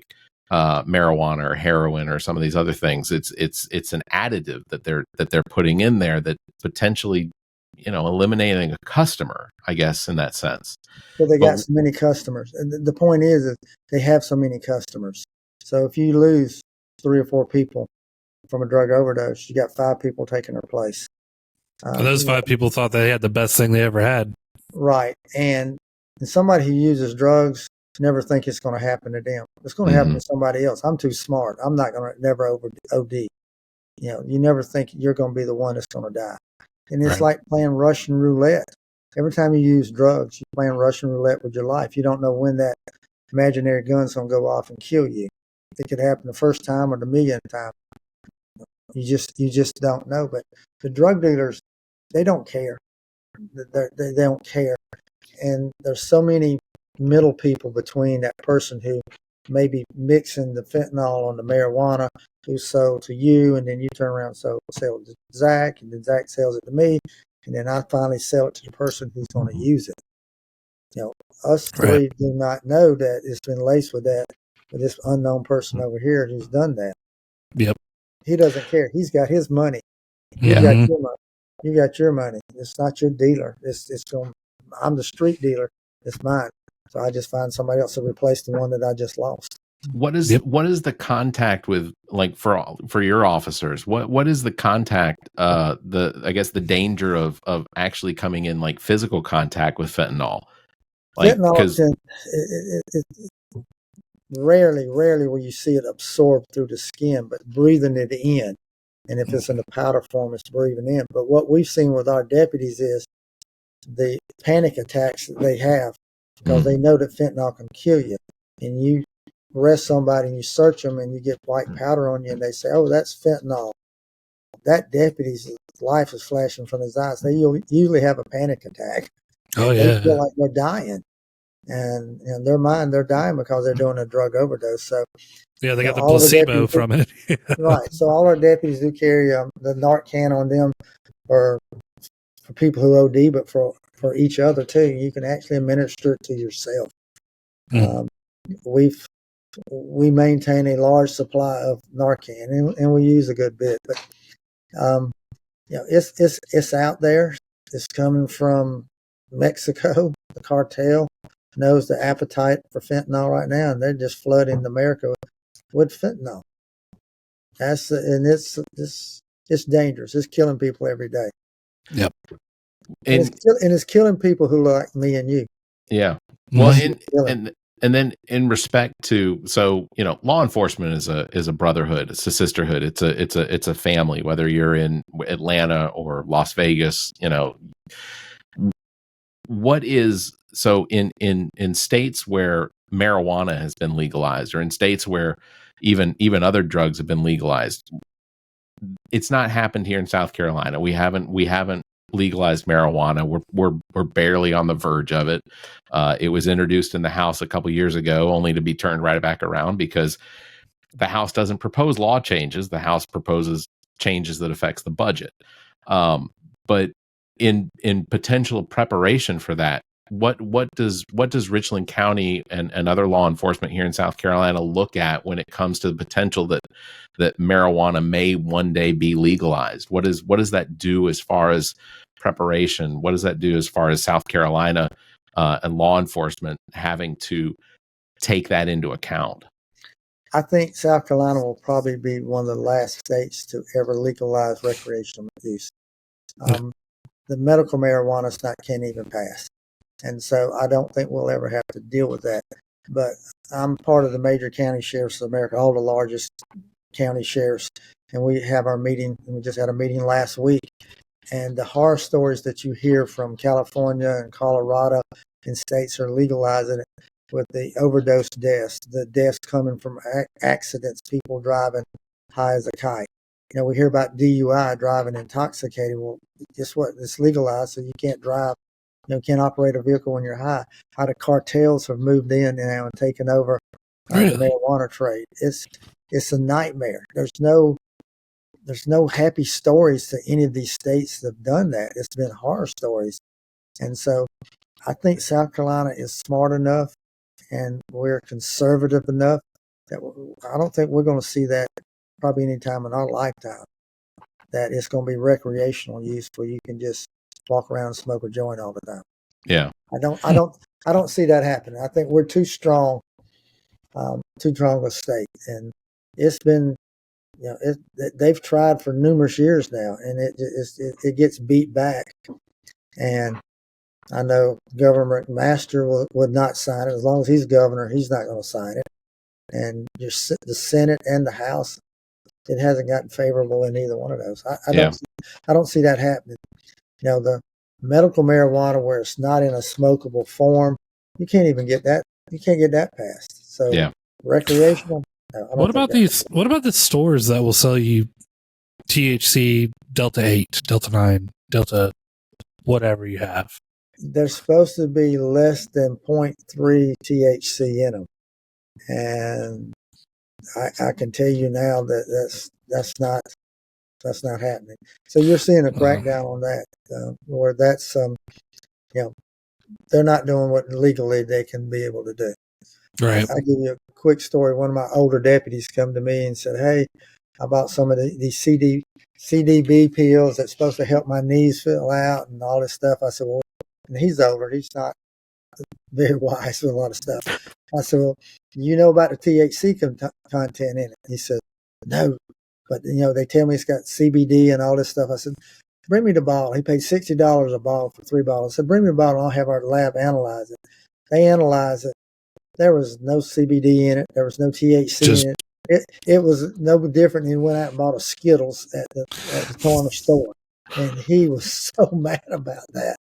A: marijuana or heroin or some of these other things. It's an additive that they're putting in there that potentially, eliminating a customer, I guess, in that sense.
F: Well, they got so many customers. And the point is that they have so many customers. So if you lose 3 or 4 people from a drug overdose, you got 5 people taking their place.
B: And those 5 people thought they had the best thing they ever had.
F: Right. And somebody who uses drugs never think it's going to happen to them. It's going to happen to somebody else. I'm too smart. I'm not going to never OD. You never think you're going to be the one that's going to die. And it's like playing Russian roulette. Every time you use drugs, you're playing Russian roulette with your life. You don't know when that imaginary gun's going to go off and kill you. It could happen the first time or the millionth time. You just don't know. But the drug dealers, they don't care. They don't care. And there's so many middle people between that person who may be mixing the fentanyl on the marijuana, who sold to you, and then you turn around and sell it to Zach, and then Zach sells it to me, and then I finally sell it to the person who's going to use it. Us three do not know that it's been laced with that, with this unknown person over here who's done that.
B: Yep.
F: He doesn't care. He's got his money.
B: Yeah.
F: You got your money. You got your money. It's not your dealer. I'm the street dealer. It's mine. So I just find somebody else to replace the one that I just lost.
A: What is the contact with, like, for your officers? What is the contact? The danger of actually coming in, like, physical contact with fentanyl. Like,
F: fentanyl, rarely will you see it absorbed through the skin, but breathing it in. And if it's in the powder form, it's breathing in. But what we've seen with our deputies is the panic attacks that they have, because they know that fentanyl can kill you. And you arrest somebody and you search them and you get white powder on you and they say, oh, that's fentanyl. That deputy's life is flashing from his eyes. They usually have a panic attack.
B: Oh, yeah.
F: They feel like they're dying. And in their mind, they're dying because they're doing a drug overdose. So
B: yeah, they got the placebo from it.
F: Right. So all our deputies do carry the Narcan on them for people who OD, but for each other too. You can actually administer it to yourself. We maintain a large supply of Narcan, and we use a good bit. But it's out there. It's coming from Mexico. The cartel knows the appetite for fentanyl right now, and they're just flooding America with fentanyl. It's dangerous. It's killing people every day.
B: Yep.
F: And it's killing people who look like me and you.
A: Yeah. Well, and then in respect to, so, law enforcement is a brotherhood. It's a sisterhood. It's a family, whether you're in Atlanta or Las Vegas, what is, so in states where marijuana has been legalized, or in states where even other drugs have been legalized, it's not happened here in South Carolina. We haven't legalized marijuana. We're barely on the verge of it. It was introduced in the House a couple years ago, only to be turned right back around because the House doesn't propose law changes. The House proposes changes that affects the budget. But in potential preparation for that, what does Richland County and other law enforcement here in South Carolina look at when it comes to the potential that marijuana may one day be legalized? What does that do as far as preparation? What does that do as far as South Carolina and law enforcement having to take that into account?
F: I think South Carolina will probably be one of the last states to ever legalize recreational use. The medical marijuana can't even pass. And so I don't think we'll ever have to deal with that. But I'm part of the major county sheriffs of America, all the largest county sheriffs. And we have our meeting, and we just had a meeting last week. And the horror stories that you hear from California and Colorado and states are legalizing it with the overdose deaths, the deaths coming from accidents, people driving high as a kite. We hear about DUI, driving intoxicated. Well, guess what? It's legalized, so you can't drive. Can't operate a vehicle when you're high. How the cartels have moved in now and taken over the marijuana trade. It's a nightmare. There's no happy stories to any of these states that have done that. It's been horror stories. And so I think South Carolina is smart enough and we're conservative enough that I don't think we're going to see that probably any time in our lifetime, that it's going to be recreational use where you can just walk around and smoke a joint all the time.
A: Yeah.
F: I don't see that happening. I think we're too strong a state. And it's been, they've tried for numerous years now, and it gets beat back. And I know Governor McMaster would not sign it. As long as he's governor, he's not going to sign it. And the Senate and the House, it hasn't gotten favorable in either one of those. I don't see that happening. The medical marijuana where it's not in a smokable form, you can't even get that. You can't get that passed. So recreational. No,
B: what about the stores that will sell you THC, Delta 8, Delta 9, Delta whatever you have?
F: They're supposed to be less than 0.3 THC in them. And I can tell you now that that's not happening. So you're seeing a crackdown on that, where that's they're not doing what legally they can be able to do.
B: Right.
F: I'll give you a quick story. One of my older deputies come to me and said, "Hey, I bought some of these CDB pills that's supposed to help my knees fill out and all this stuff." I said, "Well," and he's older. He's not very wise with a lot of stuff. I said, "Well, you know about the THC content in it?" He said, "No, but they tell me it's got CBD and all this stuff." I said, "Bring me the bottle." He paid $60 a bottle for 3 bottles. I said, "Bring me the bottle. I'll have our lab analyze it." They analyzed it. There was no CBD in it. There was no THC in it. It was no different than he went out and bought a Skittles at the corner store. And he was so mad about that.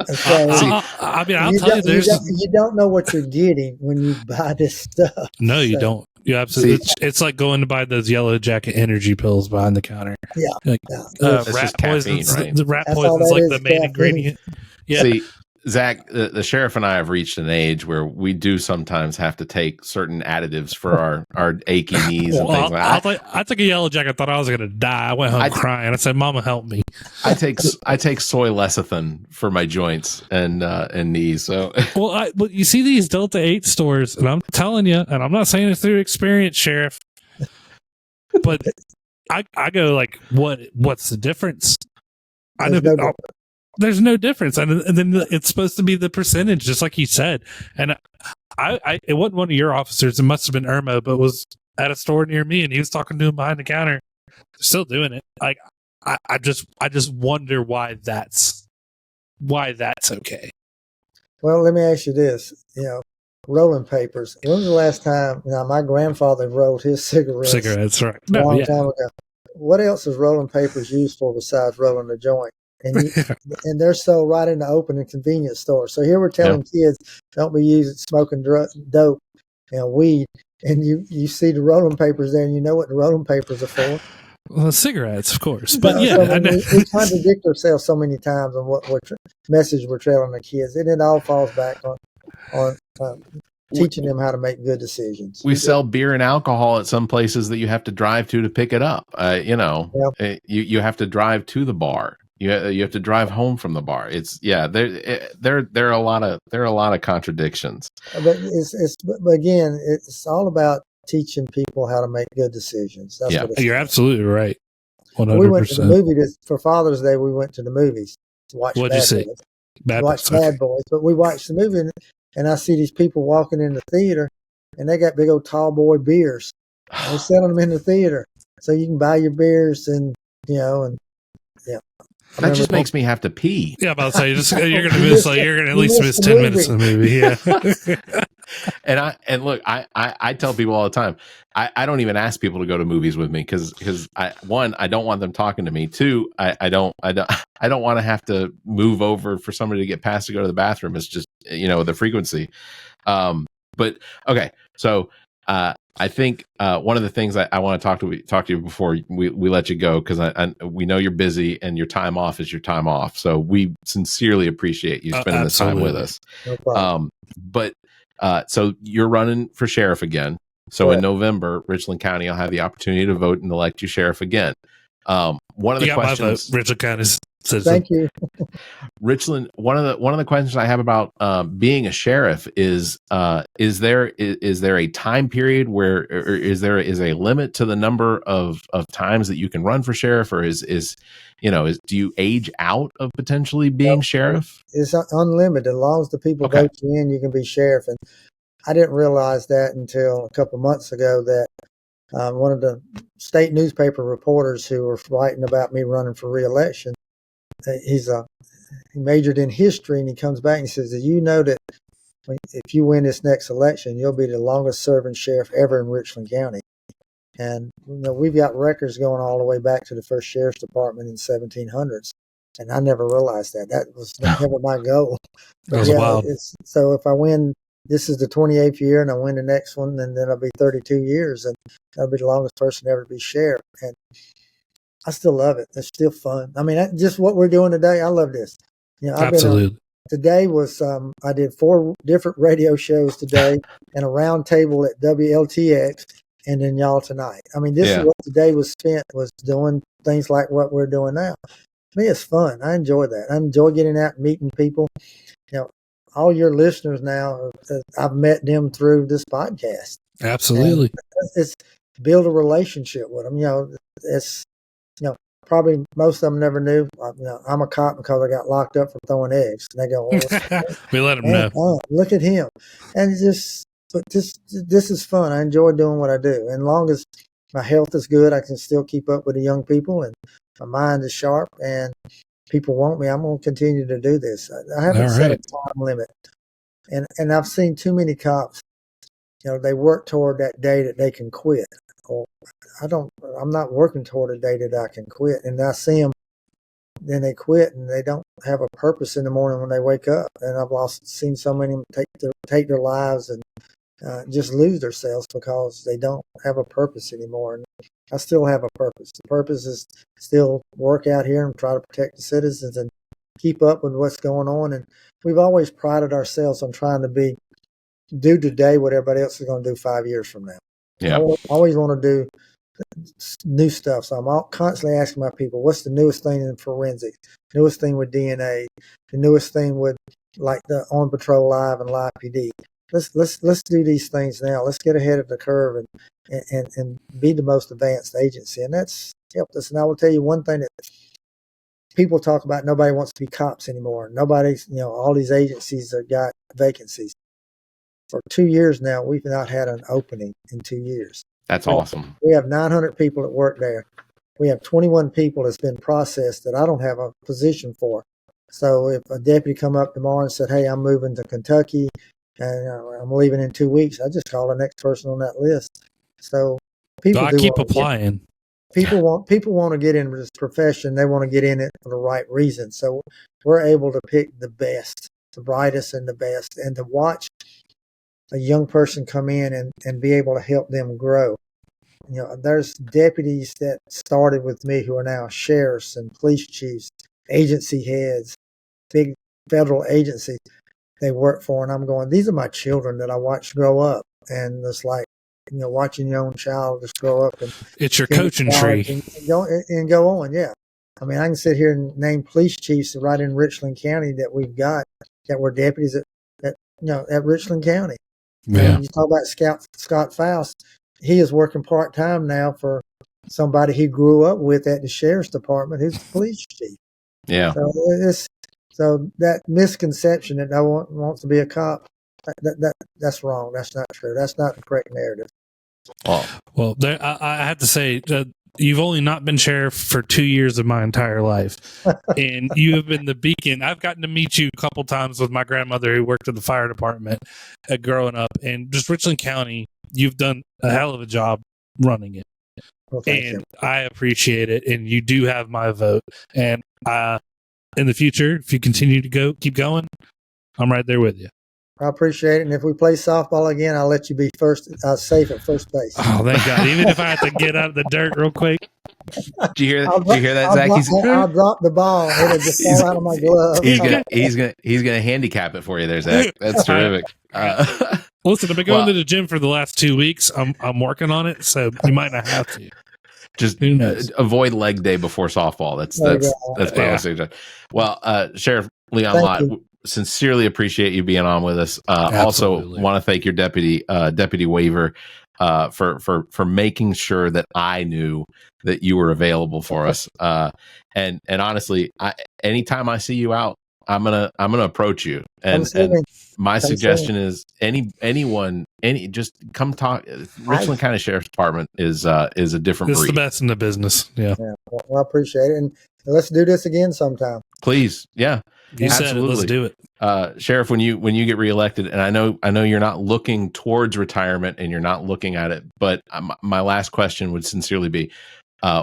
F: So,
B: I'll tell you,
F: you don't know what you're getting when you buy this stuff.
B: No, you don't. You absolutely. It's like going to buy those Yellow Jacket energy pills behind the counter.
F: Yeah,
A: rat poison, right?
B: The rat poison is like the main ingredient. Yeah.
A: See, Zach, the sheriff and I have reached an age where we do sometimes have to take certain additives for our achy knees and things like that.
B: I took a Yellow Jacket, thought I was going to die. I went home crying. I said, "Mama, help me."
A: I take soy lecithin for my joints and knees. So
B: but you see these Delta 8 stores, and I'm telling you, and I'm not saying it through experience, Sheriff, but I go like, what's the difference? There's no difference. And then it's supposed to be the percentage, just like you said. And it wasn't one of your officers. It must have been Irmo, but was at a store near me, and he was talking to him behind the counter. They're still doing it. Like, I just wonder why that's okay.
F: Well, let me ask you this. Rolling papers. When was the last time? My grandfather rolled his cigarettes.
B: Cigarettes, right?
F: A long time ago. What else is rolling papers used for besides rolling the joint? And they're sold right in the open and convenience store. So here we're telling kids, don't be smoking dope and weed. And you see the rolling papers there, and you know what the rolling papers are for.
B: Well, cigarettes, of course. But we
F: contradict ourselves so many times on what message we're telling the kids. And it all falls back on teaching them how to make good decisions.
A: We sell beer and alcohol at some places that you have to drive to pick it up. You have to drive to the bar. You have to drive home from the bar. It's there are a lot of contradictions.
F: But but again, it's all about teaching people how to make good decisions. That's what it's
B: You're
F: about.
B: Absolutely right. 100%.
F: We went to the movie for Father's Day. We went to the movies to watch
B: What'd you say?
F: Bad Boys. But we watched the movie, and I see these people walking in the theater, and they got big old tall boy beers. They're selling them in the theater, so you can buy your beers, and yeah.
A: That just makes me have to pee.
B: Yeah, about to say you're going to miss you're going to at least miss 10 minutes of the movie. Yeah.
A: and look, I tell people all the time, I don't even ask people to go to movies with me because one, I don't want them talking to me. Two, I don't want to have to move over for somebody to get past to go to the bathroom. It's just the frequency. But okay, so I think one of the things I want to talk to you before we let you go, because we know you're busy and your time off is your time off. So we sincerely appreciate you spending this time with us.
F: No problem.
A: But so you're running for sheriff again. So
F: Correct.
A: In November, Richland County will have the opportunity to vote and elect you sheriff again. One of the questions,
B: Richland County citizen.
F: Thank you.
A: Richland, one of the questions I have about being a sheriff is there a time period where, or is a limit to the number of times that you can run for sheriff, or do you age out of potentially being sheriff?
F: It's unlimited. As long as the people vote you in, you can be sheriff. And I didn't realize that until a couple of months ago that one of the state newspaper reporters who were writing about me running for re-election, he majored in history, and he comes back and he says, "Do you know that if you win this next election, you'll be the longest serving sheriff ever in Richland County?" And we've got records going all the way back to the first sheriff's department in 1700s, and I never realized that. That was never my goal.
B: That was wild.
F: So if I win, this is the 28th year, and I win the next one, and then I'll be 32 years, and I'll be the longest person ever to be sheriff. And I still love it. It's still fun. I mean, just what we're doing today, I love this.
B: Absolutely.
F: Today was, I did 4 different radio shows today and a round table at WLTX, and then y'all tonight. I mean, this is what today was spent, was doing things like what we're doing now. To me, it's fun. I enjoy that. I enjoy getting out and meeting people. All your listeners now, I've met them through this podcast.
B: Absolutely.
F: And it's build a relationship with them. It's, probably most of them never knew. I'm a cop because I got locked up for throwing eggs. And they go,
B: we let them know.
F: Look at him. And this is fun. I enjoy doing what I do. And as long as my health is good, I can still keep up with the young people, and my mind is sharp, and people want me, I'm going to continue to do this. I haven't set a time limit. And I've seen too many cops, they work toward that day that they can quit. Or I'm not working toward a day that I can quit. And I see them, then they quit, and they don't have a purpose in the morning when they wake up. And I've seen so many take their lives and just lose themselves because they don't have a purpose anymore. And I still have a purpose. The purpose is still work out here and try to protect the citizens and keep up with what's going on. And we've always prided ourselves on trying to do today what everybody else is going to do 5 years from now.
A: Yeah.
F: I always want to do new stuff. So I'm constantly asking my people, what's the newest thing in forensics, newest thing with DNA, the newest thing with like the On Patrol Live and Live PD. Let's do these things now. Let's get ahead of the curve and be the most advanced agency. And that's helped us. And I will tell you one thing that people talk about, nobody wants to be cops anymore. Nobody's, all these agencies have got vacancies. For 2 years now, we've not had an opening in 2 years.
A: That's awesome.
F: We have 900 people that work there. We have 21 people that's been processed that I don't have a position for. So if a deputy come up tomorrow and said, "Hey, I'm moving to Kentucky and I'm leaving in 2 weeks," I just call the next person on that list. So people
B: keep applying.
F: People want to get into this profession. They want to get in it for the right reason. So we're able to pick the best, the brightest and the best, and to watch a young person come in and be able to help them grow. There's deputies that started with me who are now sheriffs and police chiefs, agency heads, big federal agencies they work for. And I'm going, these are my children that I watched grow up. And it's like, watching your own child just grow up. And
B: it's your coaching tree.
F: And go on, yeah. I mean, I can sit here and name police chiefs right in Richland County that we've got that were deputies at Richland County.
B: Yeah.
F: And you talk about Scott Faust. He is working part-time now for somebody he grew up with at the sheriff's department, who's the police chief.
A: Yeah.
F: So that misconception that I wants to be a cop, that's wrong. That's not true. That's not the correct narrative.
B: Well, I have to say that you've only not been sheriff for 2 years of my entire life, and you have been the beacon. I've gotten to meet you a couple times with my grandmother who worked at the fire department growing up, and just Richland County, you've done a hell of a job running it.
F: Well,
B: and I appreciate it, and you do have my vote. And in the future, if you continue to keep going, I'm right there with you.
F: I appreciate it. And if we play softball again, I'll let you be safe at first base.
B: Oh, thank God. Even if I have to get out of the dirt real quick.
A: Did you hear that, Zach?
F: I'll drop the ball. It'll just fall out of my glove.
A: He's gonna handicap it for you there, Zach. That's terrific.
B: Listen, I've been going to the gym for the last 2 weeks. I'm working on it, so you might not have to.
A: Just avoid leg day before softball. That's what I would suggest. Well, Sheriff Leon Lott, sincerely appreciate you being on with us. Also, want to thank your Deputy Waiver for making sure that I knew that you were available for us. And honestly, anytime I see you out, I'm gonna approach you. And my suggestion is anyone just come talk. Richland County Sheriff's Department is a different breed.
B: It's the best in the business. Yeah.
F: Well, I appreciate it, and let's do this again sometime.
A: Please, yeah.
B: You said it, let's do it.
A: Sheriff, when you get reelected, and I know you're not looking towards retirement and you're not looking at it, but my last question would sincerely be,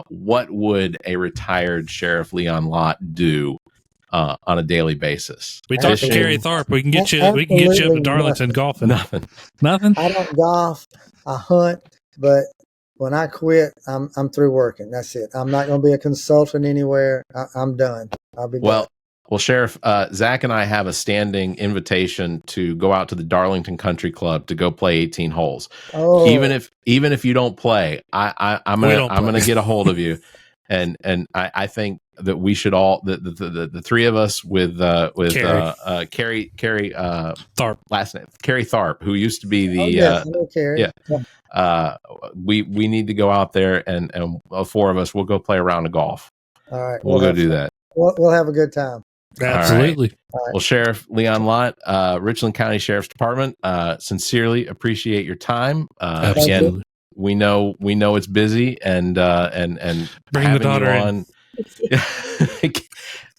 A: what would a retired Sheriff Leon Lott do on a daily basis?
B: We talked to Carrie Tharp. We can get you. We can get you up to Darlington golfing. Nothing.
F: I don't golf. I hunt, but when I quit, I'm through working. That's it. I'm not going to be a consultant anywhere. I'm done. I'll be done.
A: Well, Sheriff, Zach and I have a standing invitation to go out to the Darlington Country Club to go play 18 holes.
F: Oh.
A: Even if you don't play, I'm gonna get a hold of you, and I think that we should all the three of us with Carrie
B: Tharp,
A: last name Carrie Tharp, who used to be the we need to go out there and four of us will go play a round of golf.
F: All right,
A: we'll go do that.
F: We'll have a good time.
B: Absolutely.
A: All right. Well, Sheriff Leon Lott, Richland County Sheriff's Department, sincerely appreciate your time. Again, we know it's busy and
B: bring the daughter
A: on.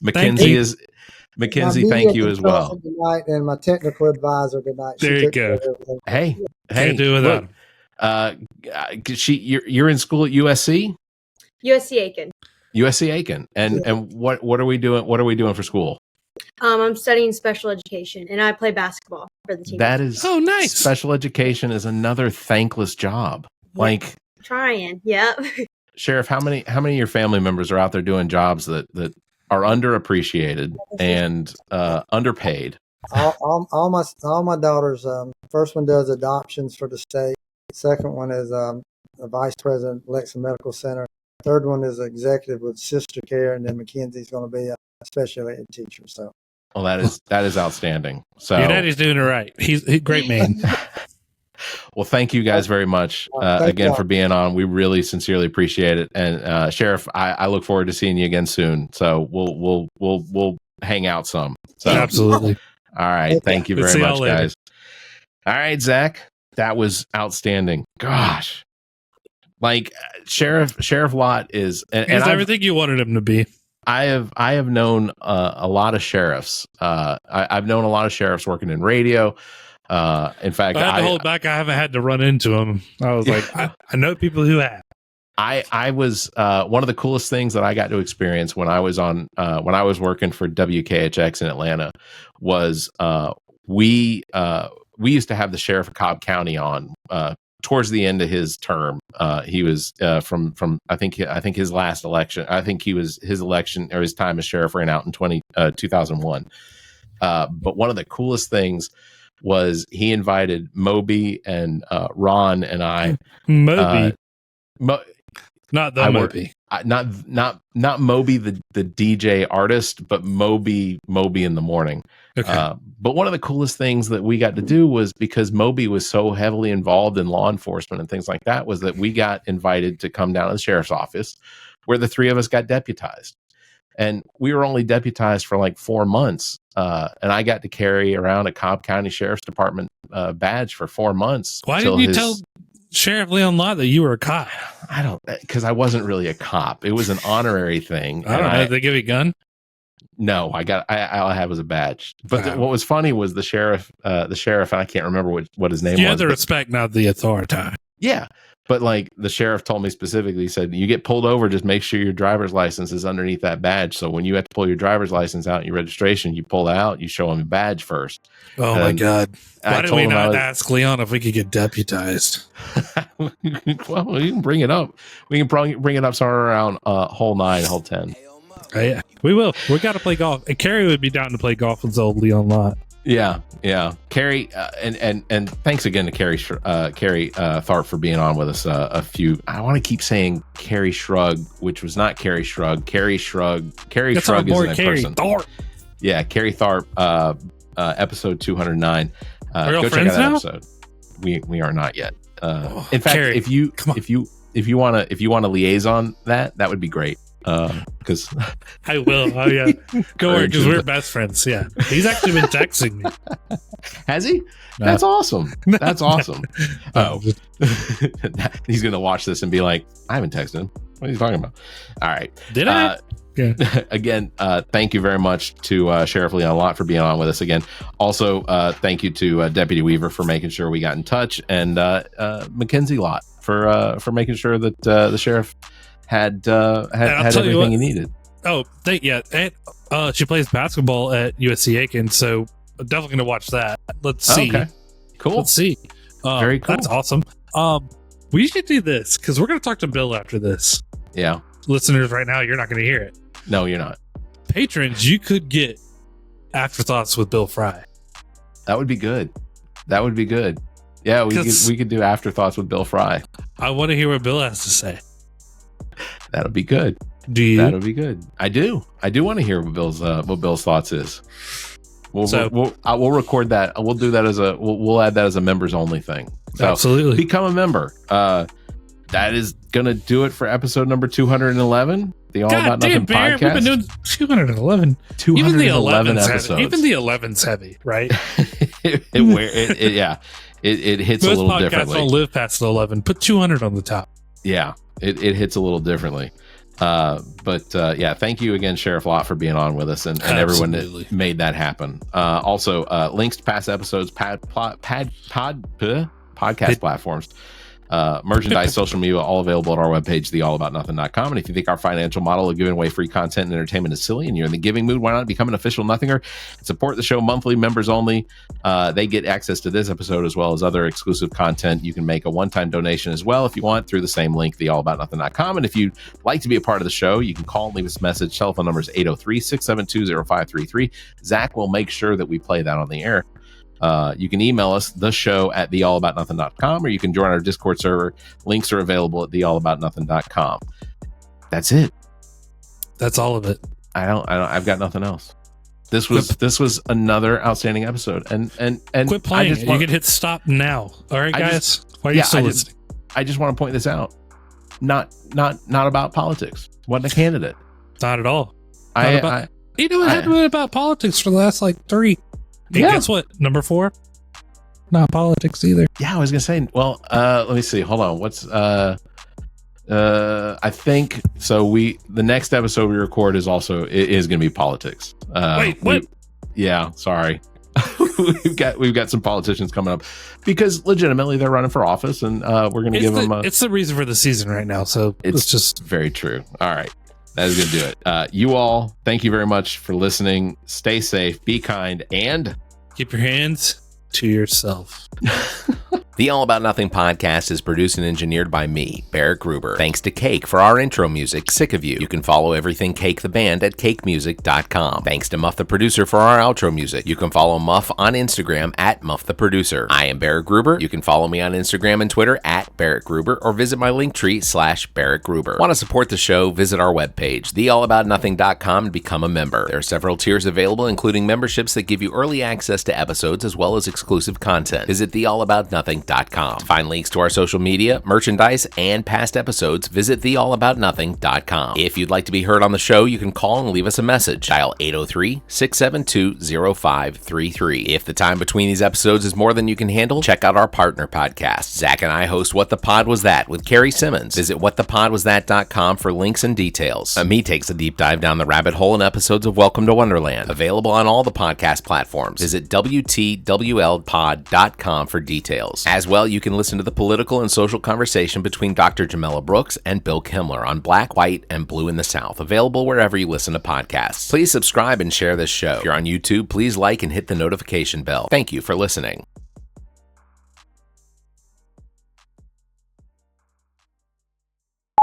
A: Mackenzie, thank you as well.
F: Tonight, and my technical advisor tonight.
B: There you go.
A: Hey,
B: can't do without him.
A: You're in school at USC?
G: USC Aiken.
A: And what are we doing? What are we doing for school?
G: I'm studying special education, and I play basketball for the team.
A: That is
B: nice.
A: Special education is another thankless job. Like
G: trying, yeah.
A: Sheriff, how many of your family members are out there doing jobs that are underappreciated and underpaid?
F: All my daughters. First one does adoptions for the state. Second one is a vice president at Lexington Medical Center. Third one is executive with Sister Care, and then Mackenzie's going to be a special ed teacher. So,
A: well, that is outstanding. So
B: your daddy's doing it right. He's a great man.
A: Well, thank you guys very much again for being on. We really sincerely appreciate it. And Sheriff, I look forward to seeing you again soon. So we'll hang out some. So
B: absolutely.
A: All right. Thank you very much, guys. All right, Zach, that was outstanding. Gosh. Like Sheriff Lott is, and
B: everything you wanted him to be.
A: I have known a lot of sheriffs. I've known a lot of sheriffs working in radio. In fact,
B: I had to hold back. I haven't had to run into him. I was like, I know people who have.
A: I was one of the coolest things that I got to experience when I was working for WKHX in Atlanta was we used to have the sheriff of Cobb County on towards the end of his term. He was from I think his last election. I think his election or his time as sheriff ran out in 2001. But one of the coolest things was he invited Moby and Ron and I.
B: Moby. Not the Moby.
A: not Moby the DJ artist, but Moby in the morning.
B: Okay.
A: But one of the coolest things that we got to do was, because Moby was so heavily involved in law enforcement and things like that, was that we got invited to come down to the sheriff's office, where the three of us got deputized. And we were only deputized for like 4 months. And I got to carry around a Cobb County Sheriff's Department badge for 4 months.
B: Why didn't you tell Sheriff Leon Lott that you were a cop?
A: Because I wasn't really a cop. It was an honorary thing.
B: I don't know. Did they give you a gun?
A: No, all I had was a badge. But what was funny was the sheriff, and I can't remember what his name was.
B: You had the respect, not the authority.
A: Yeah. But like the sheriff told me specifically, he said, you get pulled over, just make sure your driver's license is underneath that badge. So when you have to pull your driver's license out and your registration, you pull it out, you show them a badge first.
B: Oh my God. Why did we not ask Leon if we could get deputized?
A: Well, you can bring it up. We can probably bring it up somewhere around hole 9, hole 10.
B: Yeah, we will. We got to play golf. And Carrie would be down to play golf with old Leon Lott.
A: Yeah. Carrie, and thanks again to Carrie Tharp for being on with us. I want to keep saying Carrie Shrug, which was not Carrie Shrug. Carrie Shrug. Carrie Shrug is that person. Tharp. Yeah, Carrie Tharp. Episode 209. Go check out that episode. We are not yet. In fact,
B: Carrie,
A: if you want to liaison that would be great. Because
B: I will. Oh yeah, go work, because we're best friends. Yeah, he's actually been texting me.
A: Has he? No. That's awesome. That's awesome. Oh, he's gonna watch this and be like, I haven't texted him. What are you talking about? All right.
B: Did I? Yeah.
A: Again, thank you very much to Sheriff Leon Lott for being on with us again. Also, thank you to Deputy Weaver for making sure we got in touch, and Mackenzie Lott for making sure that the sheriff had everything he needed.
B: Oh, and she plays basketball at USC Aiken, so I'm definitely going to watch that. Let's see.
A: Okay. Cool.
B: Let's see.
A: Very cool.
B: That's awesome. We should do this because we're going to talk to Bill after this.
A: Yeah.
B: Listeners, right now, you're not going to hear it.
A: No, you're not.
B: Patrons, you could get Afterthoughts with Bill Fry.
A: That would be good. Yeah, we could do Afterthoughts with Bill Fry.
B: I want to hear what Bill has to say.
A: That'll be good.
B: Do you?
A: That'll be good. I do want to hear what Bill's thoughts is. We'll record that. We'll do that we'll add that as a members only thing. So
B: absolutely.
A: Become a member. That is gonna do it for episode number 211. The All About Nothing podcast.
B: We've been doing 211.
A: 211 episodes.
B: Even the 11's heavy, right?
A: It hits
B: most
A: a little
B: podcasts
A: differently.
B: Don't live past the 11. Put 200 on the top.
A: Yeah, it hits a little differently. Thank you again, Sheriff Lott, for being on with us and everyone that made that happen. Also, links to past episodes, podcast platforms, merchandise, social media, all available at our webpage, theallaboutnothing.com. And if you think our financial model of giving away free content and entertainment is silly and you're in the giving mood, why not become an official Nothinger? Support the show monthly, members only. They get access to this episode as well as other exclusive content. You can make a one-time donation as well if you want through the same link, theallaboutnothing.com. And if you'd like to be a part of the show, you can call and leave us a message. Telephone number is 803-672-0533. Zach will make sure that we play that on the air. You can email us, the show at theallaboutnothing.com, or you can join our Discord server. Links are available at theallaboutnothing.com. That's it.
B: That's all of it.
A: I've got nothing else. This was another outstanding episode. And
B: quit playing. You can hit stop now. All right, guys. Why are you still listening?
A: I just want to point this out. Not about politics. Wasn't a candidate.
B: Not at all. It hasn't been about politics for the last 3. And guess what? Number 4, not politics either.
A: Yeah, I was gonna say. Well, let me see. Hold on. What's I think so. The next episode we record is gonna be politics.
B: Wait, what?
A: Sorry. we've got some politicians coming up because legitimately they're running for office, and we're gonna give them.
B: It's the reason for the season right now. So it's just
A: very true. All right. That is going to do it. You all, thank you very much for listening. Stay safe, be kind, and
B: keep your hands to yourself.
A: The All About Nothing podcast is produced and engineered by me, Barrett Gruber. Thanks to Cake for our intro music, Sick of You. You can follow everything Cake the band at cakemusic.com. Thanks to Muff the producer for our outro music. You can follow Muff on Instagram at Muff the producer. I am Barrett Gruber. You can follow me on Instagram and Twitter at Barrett Gruber or visit my linktree /Barrett Gruber. Want to support the show? Visit our webpage, theallaboutnothing.com, and become a member. There are several tiers available, including memberships that give you early access to episodes as well as exclusive content. Visit theallaboutnothing.com. To find links to our social media, merchandise, and past episodes, visit theallaboutnothing.com. If you'd like to be heard on the show, you can call and leave us a message. Dial 803-672-0533. If the time between these episodes is more than you can handle, check out our partner podcast. Zach and I host What the Pod Was That with Carrie Simmons. Visit whatthepodwasthat.com for links and details. Me takes a deep dive down the rabbit hole in episodes of Welcome to Wonderland. Available on all the podcast platforms. Visit WTWLpod.com for details. As well, you can listen to the political and social conversation between Dr. Jamela Brooks and Bill Kimmler on Black, White, and Blue in the South, available wherever you listen to podcasts. Please subscribe and share this show. If you're on YouTube, please like and hit the notification bell. Thank you for listening.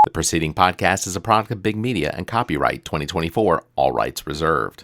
A: The preceding podcast is a product of Big Media and copyright 2024, all rights reserved.